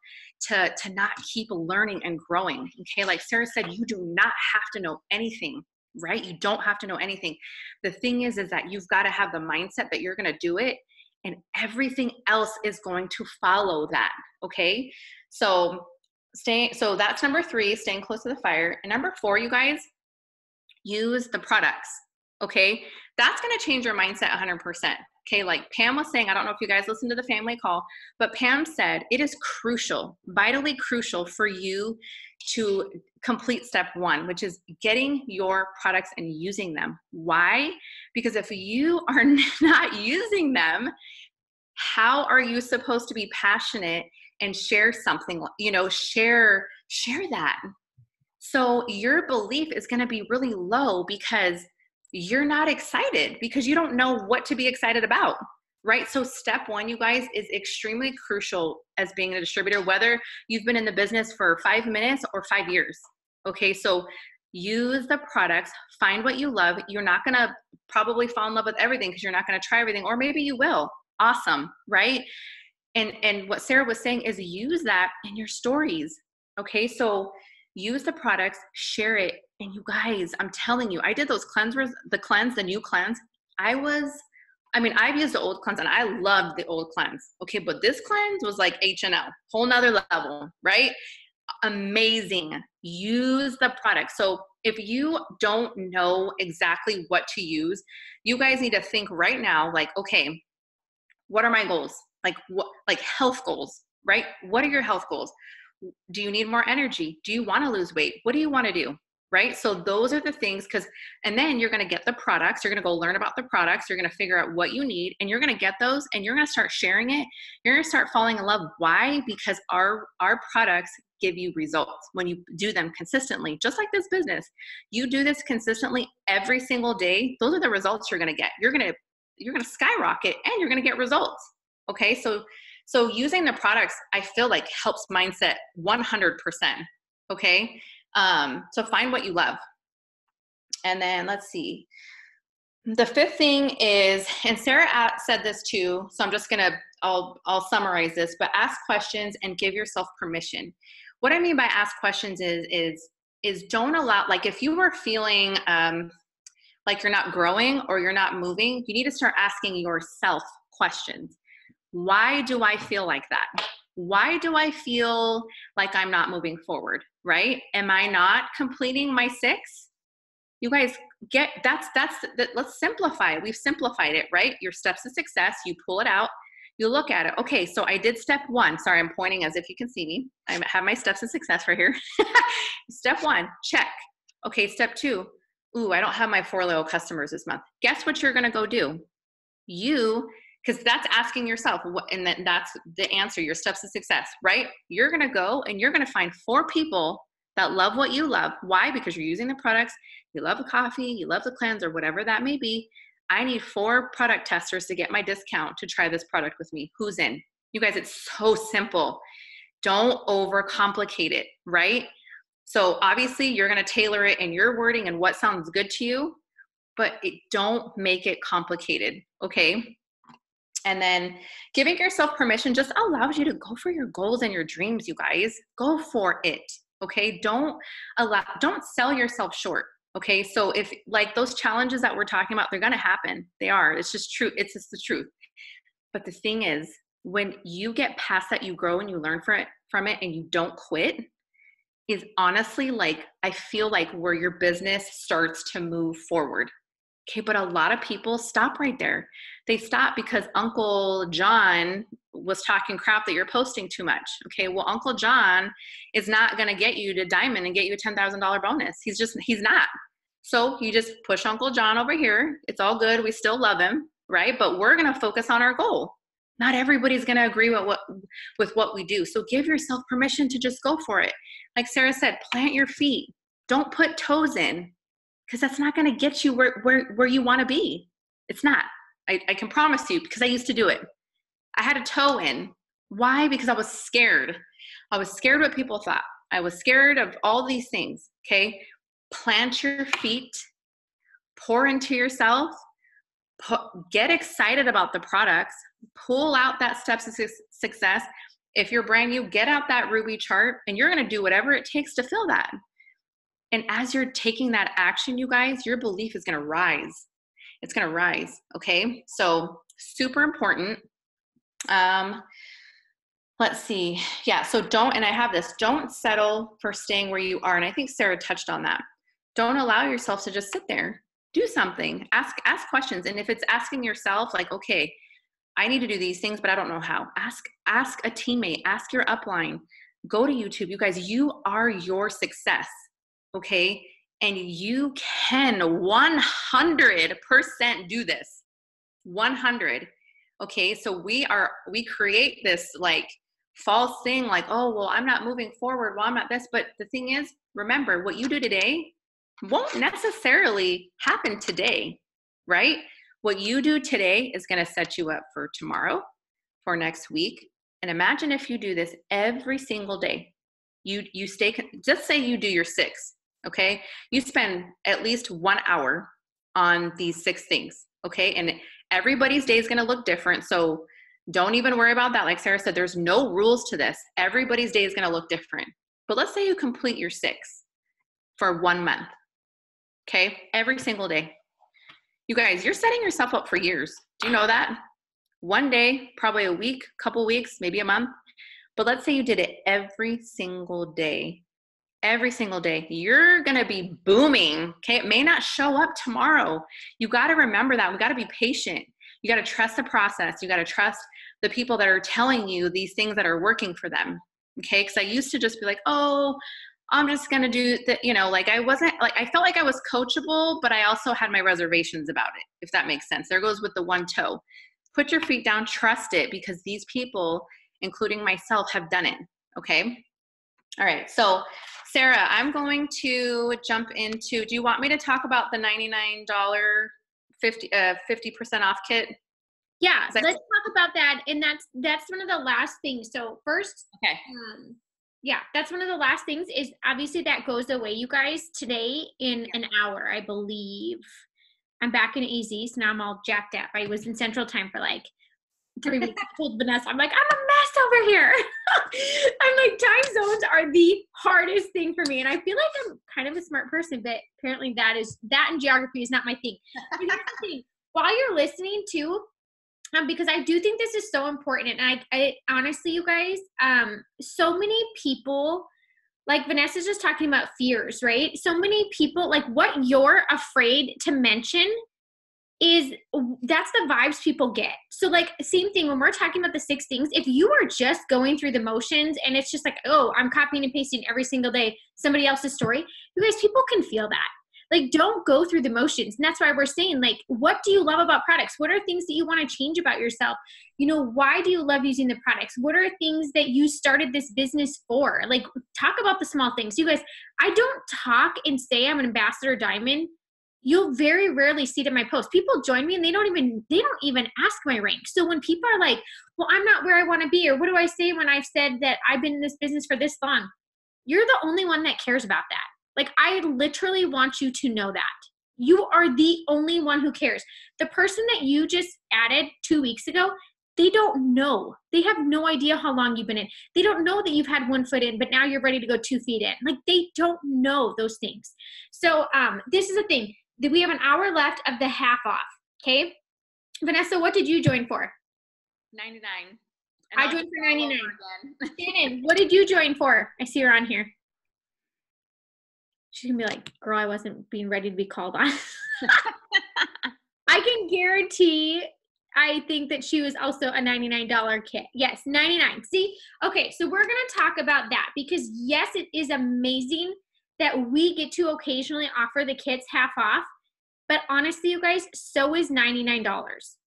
to not keep learning and growing. Okay, like Sarah said, you do not have to know anything, right? You don't have to know anything. The thing is that you've got to have the mindset that you're going to do it, and everything else is going to follow that. Okay, so that's number 3, staying close to the fire. And number 4, you guys, use the products. Okay, that's going to change your mindset 100%. Okay, like Pam was saying, I don't know if you guys listened to the family call, but Pam said it is crucial, vitally crucial for you to complete step 1, which is getting your products and using them. Why? Because if you are not using them, how are you supposed to be passionate and share something, share that? So your belief is going to be really low because you're not excited, because you don't know what to be excited about, right? So step 1, you guys, is extremely crucial as being a distributor, whether you've been in the business for 5 minutes or 5 years. Okay, so use the products, find what you love. You're not going to probably fall in love with everything because you're not going to try everything, or maybe you will. Awesome, right? And what Sarah was saying is use that in your stories. Okay, so use the products, share it. And you guys, I'm telling you, I did those cleansers, the new cleanse. I've used the old cleanse and I loved the old cleanse. Okay, but this cleanse was like H&L, whole nother level, right? Amazing. Use the product. So if you don't know exactly what to use, you guys need to think right now, like, okay, what are my goals? Like health goals, right? What are your health goals? Do you need more energy? Do you want to lose weight? What do you want to do? Right? So those are the things, and then you're going to get the products. You're going to go learn about the products. You're going to figure out what you need, and you're going to get those, and you're going to start sharing it. You're going to start falling in love. Why? Because our products give you results when you do them consistently, just like this business. You do this consistently every single day. Those are the results you're going to get. You're going to skyrocket, and you're going to get results. Okay. So using the products, I feel like helps mindset 100%. Okay. So find what you love. And then let's see. The 5th thing is, and Sarah said this too, so I'm just I'll summarize this, but ask questions and give yourself permission. What I mean by ask questions is don't allow, like if you were feeling like you're not growing or you're not moving, you need to start asking yourself questions. Why do I feel like that? Why do I feel like I'm not moving forward, right? Am I not completing my 6? You guys let's simplify it. We've simplified it, right? Your steps to success, you pull it out, you look at it. Okay, so I did step 1. Sorry, I'm pointing as if you can see me. I have my steps to success right here. Step 1, check. Okay, step 2, ooh, I don't have my 4 loyal customers this month. Guess what you're gonna go do? Because that's asking yourself, and that's the answer, your steps to success, right? You're going to go and you're going to find 4 people that love what you love. Why? Because you're using the products. You love the coffee, you love the cleanse, or whatever that may be. I need 4 product testers to get my discount to try this product with me. Who's in? You guys, it's so simple. Don't overcomplicate it, right? So obviously you're going to tailor it in your wording and what sounds good to you, but don't make it complicated, okay? And then giving yourself permission just allows you to go for your goals and your dreams, you guys. Go for it, okay? Don't sell yourself short, okay? So if like those challenges that we're talking about, they're going to happen. They are. It's just true. It's just the truth. But the thing is, when you get past that, you grow and you learn from it and you don't quit, is honestly like, I feel like where your business starts to move forward. Okay, but a lot of people stop right there. They stop because Uncle John was talking crap that you're posting too much. Okay, well, Uncle John is not going to get you to diamond and get you a $10,000 bonus. He's not. So you just push Uncle John over here. It's all good. We still love him, right? But we're going to focus on our goal. Not everybody's going to agree with what we do. So give yourself permission to just go for it. Like Sarah said, plant your feet. Don't put toes in, because that's not going to get you where you want to be. It's not. I can promise you, because I used to do it. I had a toe in. Why? Because I was scared. I was scared what people thought. I was scared of all these things, okay? Plant your feet. Pour into yourself. Get excited about the products. Pull out that steps of success. If you're brand new, get out that Ruby chart, and you're going to do whatever it takes to fill that. And as you're taking that action, you guys, your belief is going to rise. It's going to rise. Okay. So super important. Let's see. Yeah. So and I have this, don't settle for staying where you are. And I think Sarah touched on that. Don't allow yourself to just sit there. Do something. Ask questions. And if it's asking yourself like, okay, I need to do these things, but I don't know how. Ask a teammate, ask your upline, go to YouTube. You guys, you are your success. Okay. And you can 100% do this. 100. Okay. So we create this like false thing like, oh, well, I'm not moving forward. Well, I'm not this. But the thing is, remember, what you do today won't necessarily happen today, right? What you do today is going to set you up for tomorrow, for next week. And imagine if you do this every single day. You just say you do your 6, okay? You spend at least 1 hour on these 6 things, okay? And everybody's day is going to look different. So don't even worry about that. Like Sarah said, there's no rules to this. Everybody's day is going to look different. But let's say you complete your 6 for 1 month, okay? Every single day. You guys, you're setting yourself up for years. Do you know that? One day, probably a week, couple weeks, maybe a month. But let's say you did it every single day. Every single day. You're going to be booming. Okay. It may not show up tomorrow. You got to remember that. We got to be patient. You got to trust the process. You got to trust the people that are telling you these things that are working for them. Okay. Because I used to just be like, oh, I'm just going to do that. You know, like I felt like I was coachable, but I also had my reservations about it, if that makes sense. There goes with the one toe. Put your feet down, trust it, because these people, including myself, have done it. Okay. All right. So Sarah, I'm going to jump into, do you want me to talk about the $99 50% off kit? Yeah, let's talk about that. And that's one of the last things. So first, okay. Yeah, that's one of the last things is obviously that goes away, you guys, today in an hour, I believe. I'm back in AZ, so now I'm all jacked up. I was in Central Time for like 3 weeks. I told Vanessa, I'm like, I'm a mess over here. I'm like, time zones are the hardest thing for me. And I feel like I'm kind of a smart person, but apparently that and geography is not my thing. But here's the thing. While you're listening to, because I do think this is so important. And I honestly, you guys, so many people, like Vanessa's just talking about fears, right? So many people, like what you're afraid to mention that's the vibes people get. So like same thing when we're talking about the 6 things, if you are just going through the motions and it's just like, oh, I'm copying and pasting every single day somebody else's story, you guys, people can feel that. Like, don't go through the motions. And that's why we're saying, like, what do you love about products? What are things that you want to change about yourself? You know, why do you love using the products? What are things that you started this business for? Like, talk about the small things. You guys, I don't talk and say I'm an ambassador diamond you'll very rarely see it in my posts. People join me and they don't even ask my rank. So when people are like, well, I'm not where I want to be, or what do I say when I've said that I've been in this business for this long? You're the only one that cares about that. Like, I literally want you to know that. You are the only one who cares. The person that you just added 2 weeks ago, they don't know. They have no idea how long you've been in. They don't know that you've had 1 foot in, but now you're ready to go 2 feet in. Like, they don't know those things. So this is the thing. We have an hour left of the half off. Okay. Vanessa, what did you join for? 99. I joined for 99. Shannon, what did you join for? I see her on here. She's gonna be like, girl, I wasn't being ready to be called on. I can guarantee, I think that she was also a $99 kit. Yes, 99. See? Okay, so we're gonna talk about that because yes, it is amazing that we get to occasionally offer the kits half off, but honestly, you guys, so is $99.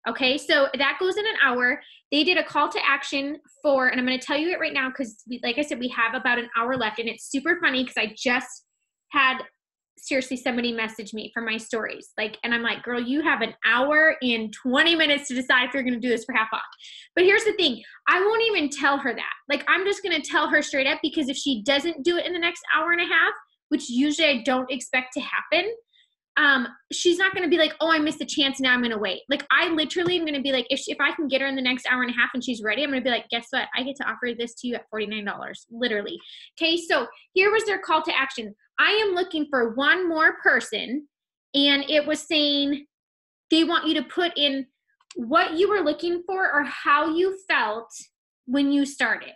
Okay, so that goes in an hour. They did a call to action for, and I'm going to tell you it right now because, like I said, we have about an hour left, and it's super funny because I just had, seriously, somebody message me for my stories. Like, and I'm like, girl, you have an hour and 20 minutes to decide if you're going to do this for half off. But here's the thing. I won't even tell her that. Like, I'm just going to tell her straight up because if she doesn't do it in the next hour and a half, which usually I don't expect to happen, she's not going to be like, oh, I missed a chance. Now I'm going to wait. Like, I literally am going to be like, if I can get her in the next hour and a half and she's ready, I'm going to be like, guess what? I get to offer this to you at $49, literally. Okay. So here was their call to action. I am looking for one more person. And it was saying they want you to put in what you were looking for or how you felt when you started.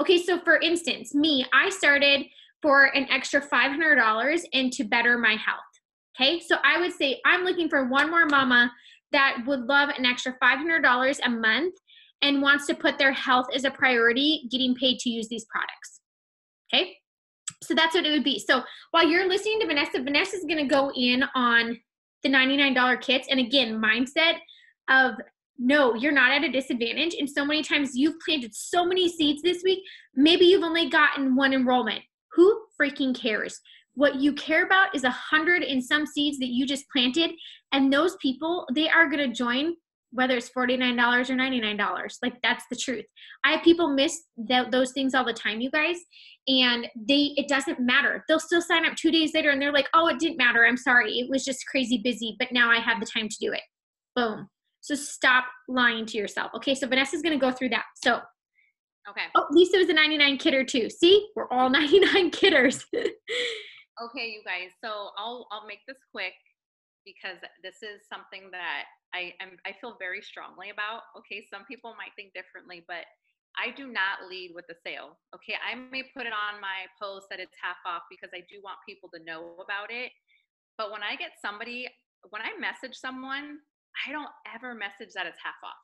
Okay. So for instance, me, I started for an extra $500 and to better my health. Okay, so I would say I'm looking for one more mama that would love an extra $500 a month and wants to put their health as a priority, getting paid to use these products. Okay, so that's what it would be. So while you're listening to Vanessa, Vanessa's going to go in on the $99 kits. And again, mindset of no, you're not at a disadvantage. And so many times you've planted so many seeds this week, maybe you've only gotten one enrollment. Who freaking cares? What you care about is 100 and some seeds that you just planted. And those people, they are going to join whether it's $49 or $99. Like, that's the truth. I have people miss those things all the time, you guys. And it doesn't matter. They'll still sign up 2 days later and they're like, oh, it didn't matter. I'm sorry. It was just crazy busy, but now I have the time to do it. Boom. So stop lying to yourself. Okay. So Vanessa's going to go through that. So, okay. Oh, Lisa was a 99 kidder too. See, we're all 99 kidders. Okay, you guys. So I'll make this quick because this is something that I feel very strongly about. Okay, some people might think differently, but I do not lead with the sale. Okay, I may put it on my post that it's half off because I do want people to know about it. But when I message someone, I don't ever message that it's half off.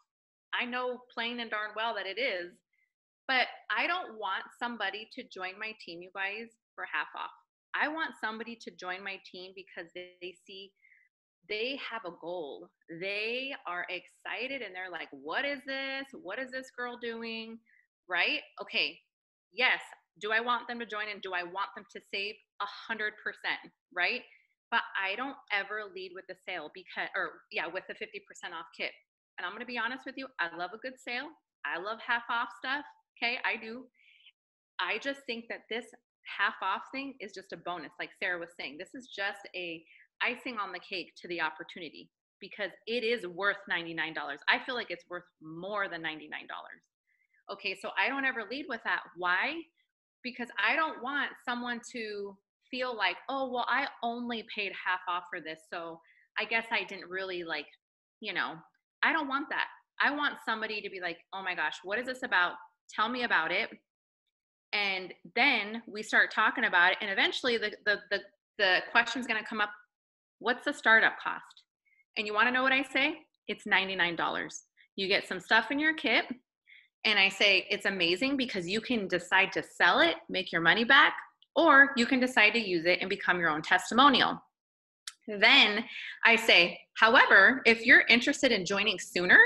I know plain and darn well that it is, but I don't want somebody to join my team, you guys, for half off. I want somebody to join my team because they see they have a goal. They are excited and they're like, what is this? What is this girl doing? Right? Okay. Yes. Do I want them to join and do I want them to save 100%? Right? But I don't ever lead with the sale with the 50% off kit. And I'm going to be honest with you. I love a good sale. I love half off stuff. Okay. I do. I just think that this half off thing is just a bonus. Like Sarah was saying, this is just a icing on the cake to the opportunity because it is worth $99. I feel like it's worth more than $99. Okay. So I don't ever lead with that. Why? Because I don't want someone to feel like, oh, well, I only paid half off for this. So I guess I didn't really I don't want that. I want somebody to be like, oh my gosh, what is this about? Tell me about it. And then we start talking about it. And eventually the question's going to come up. What's the startup cost? And you want to know what I say? It's $99. You get some stuff in your kit. And I say, it's amazing because you can decide to sell it, make your money back, or you can decide to use it and become your own testimonial. Then I say, however, if you're interested in joining sooner,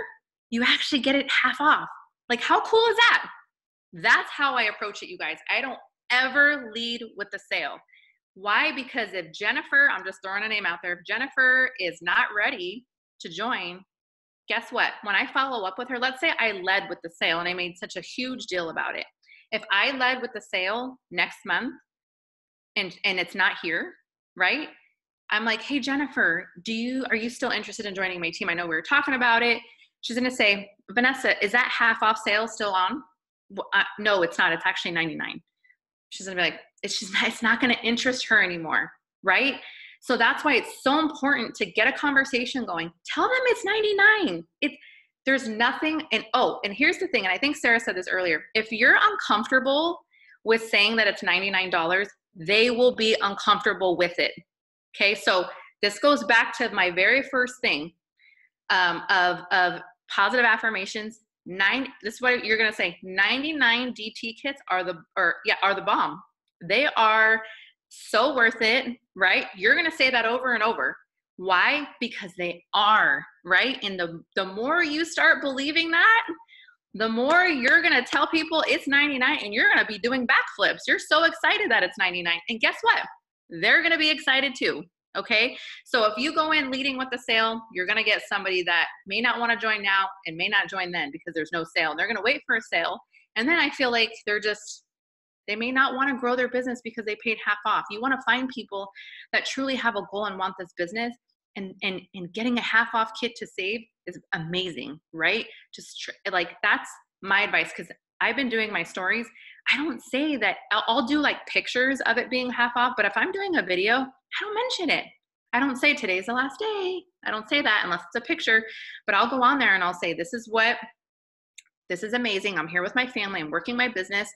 you actually get it half off. Like, how cool is that? That's how I approach it, you guys. I don't ever lead with the sale. Why? Because if Jennifer, I'm just throwing a name out there, if Jennifer is not ready to join, guess what? When I follow up with her, let's say I led with the sale and I made such a huge deal about it. If I led with the sale next month and it's not here, right? I'm like, hey, Jennifer, are you still interested in joining my team? I know we were talking about it. She's going to say, Vanessa, is that half off sale still on? No, it's not. It's actually $99. She's going to be like, it's not going to interest her anymore. Right? So that's why it's so important to get a conversation going. Tell them it's $99. There's nothing. And here's the thing. And I think Sarah said this earlier. If you're uncomfortable with saying that it's $99, they will be uncomfortable with it. Okay. So this goes back to my very first thing of positive affirmations. This is what you're going to say. 99 DT kits are the bomb. They are so worth it, right? You're going to say that over and over. Why? Because they are, right? And the more you start believing that, the more you're going to tell people it's 99 and you're going to be doing backflips. You're so excited that it's 99. And guess what? They're going to be excited too. Okay. So if you go in leading with the sale, you're going to get somebody that may not want to join now and may not join then because there's no sale. They're going to wait for a sale. And then I feel like they may not want to grow their business because they paid half off. You want to find people that truly have a goal and want this business, and getting a half off kit to save is amazing, right? That's my advice, because I've been doing my stories. I don't say that. I'll do like pictures of it being half off, but if I'm doing a video, I don't mention it. I don't say today's the last day. I don't say that unless it's a picture, but I'll go on there and I'll say, this is amazing. I'm here with my family. I'm working my business,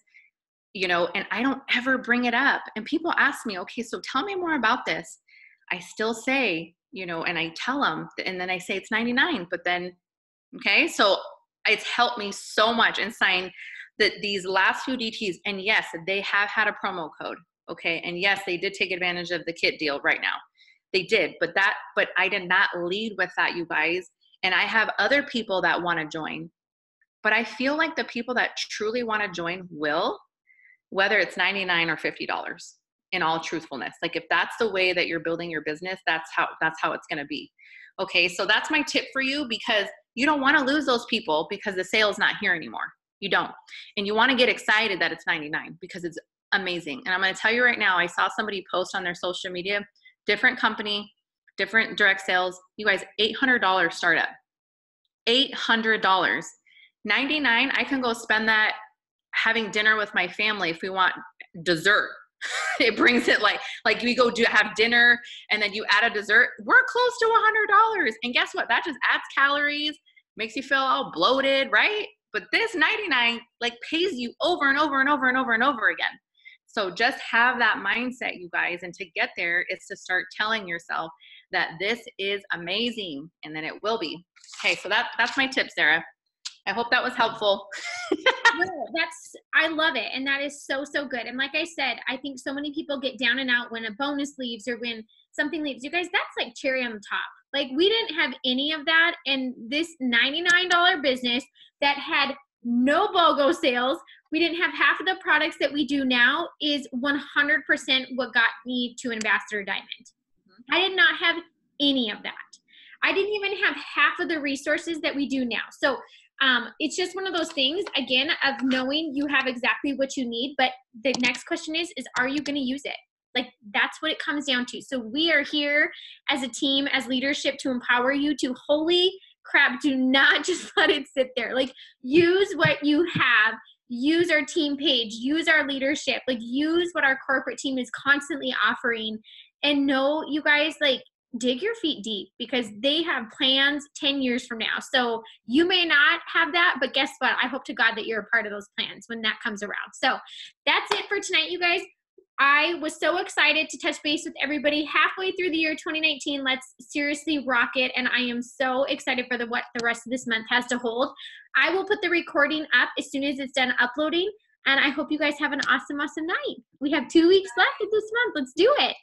and I don't ever bring it up. And people ask me, okay, so tell me more about this. I still say, and I tell them, and then I say it's 99, but then, okay. So it's helped me so much in signing these last few DTs. And yes, they have had a promo code. Okay. And yes, they did take advantage of the kit deal right now. They did, but I did not lead with that, you guys. And I have other people that want to join, but I feel like the people that truly want to join will, whether it's $99 or $50, in all truthfulness. Like if that's the way that you're building your business, that's how it's going to be. Okay. So that's my tip for you, because you don't want to lose those people because the sale's not here anymore. You don't. And you want to get excited that it's 99 because it's amazing. And I'm going to tell you right now, I saw somebody post on their social media, different company, different direct sales. You guys, $800 startup, $800, 99. I can go spend that having dinner with my family if we want dessert. It brings it like we go have dinner and then you add a dessert. We're close to $100. And guess what? That just adds calories, makes you feel all bloated, right? But this 99 pays you over and over and over and over and over again. So just have that mindset, you guys. And to get there is to start telling yourself that this is amazing, and then it will be. Okay, so that's my tip, Sarah. I hope that was helpful. No, I love it. And that is so, so good. And like I said, I think so many people get down and out when a bonus leaves or when something leaves. You guys, that's like cherry on the top. Like we didn't have any of that. And this $99 business that had no BOGO sales, we didn't have half of the products that we do now, is 100% what got me to Ambassador Diamond. I did not have any of that. I didn't even have half of the resources that we do now. So it's just one of those things, again, of knowing you have exactly what you need. But the next question is are you going to use it? Like, that's what it comes down to. So we are here as a team, as leadership, to empower you to, holy crap, do not just let it sit there. Like, use what you have. Use our team page. Use our leadership. Like, use what our corporate team is constantly offering. And know, you guys, dig your feet deep, because they have plans 10 years from now. So you may not have that, but guess what? I hope to God that you're a part of those plans when that comes around. So that's it for tonight, you guys. I was so excited to touch base with everybody halfway through the year 2019. Let's seriously rock it. And I am so excited for what the rest of this month has to hold. I will put the recording up as soon as it's done uploading. And I hope you guys have an awesome, awesome night. We have 2 weeks left of this month. Let's do it.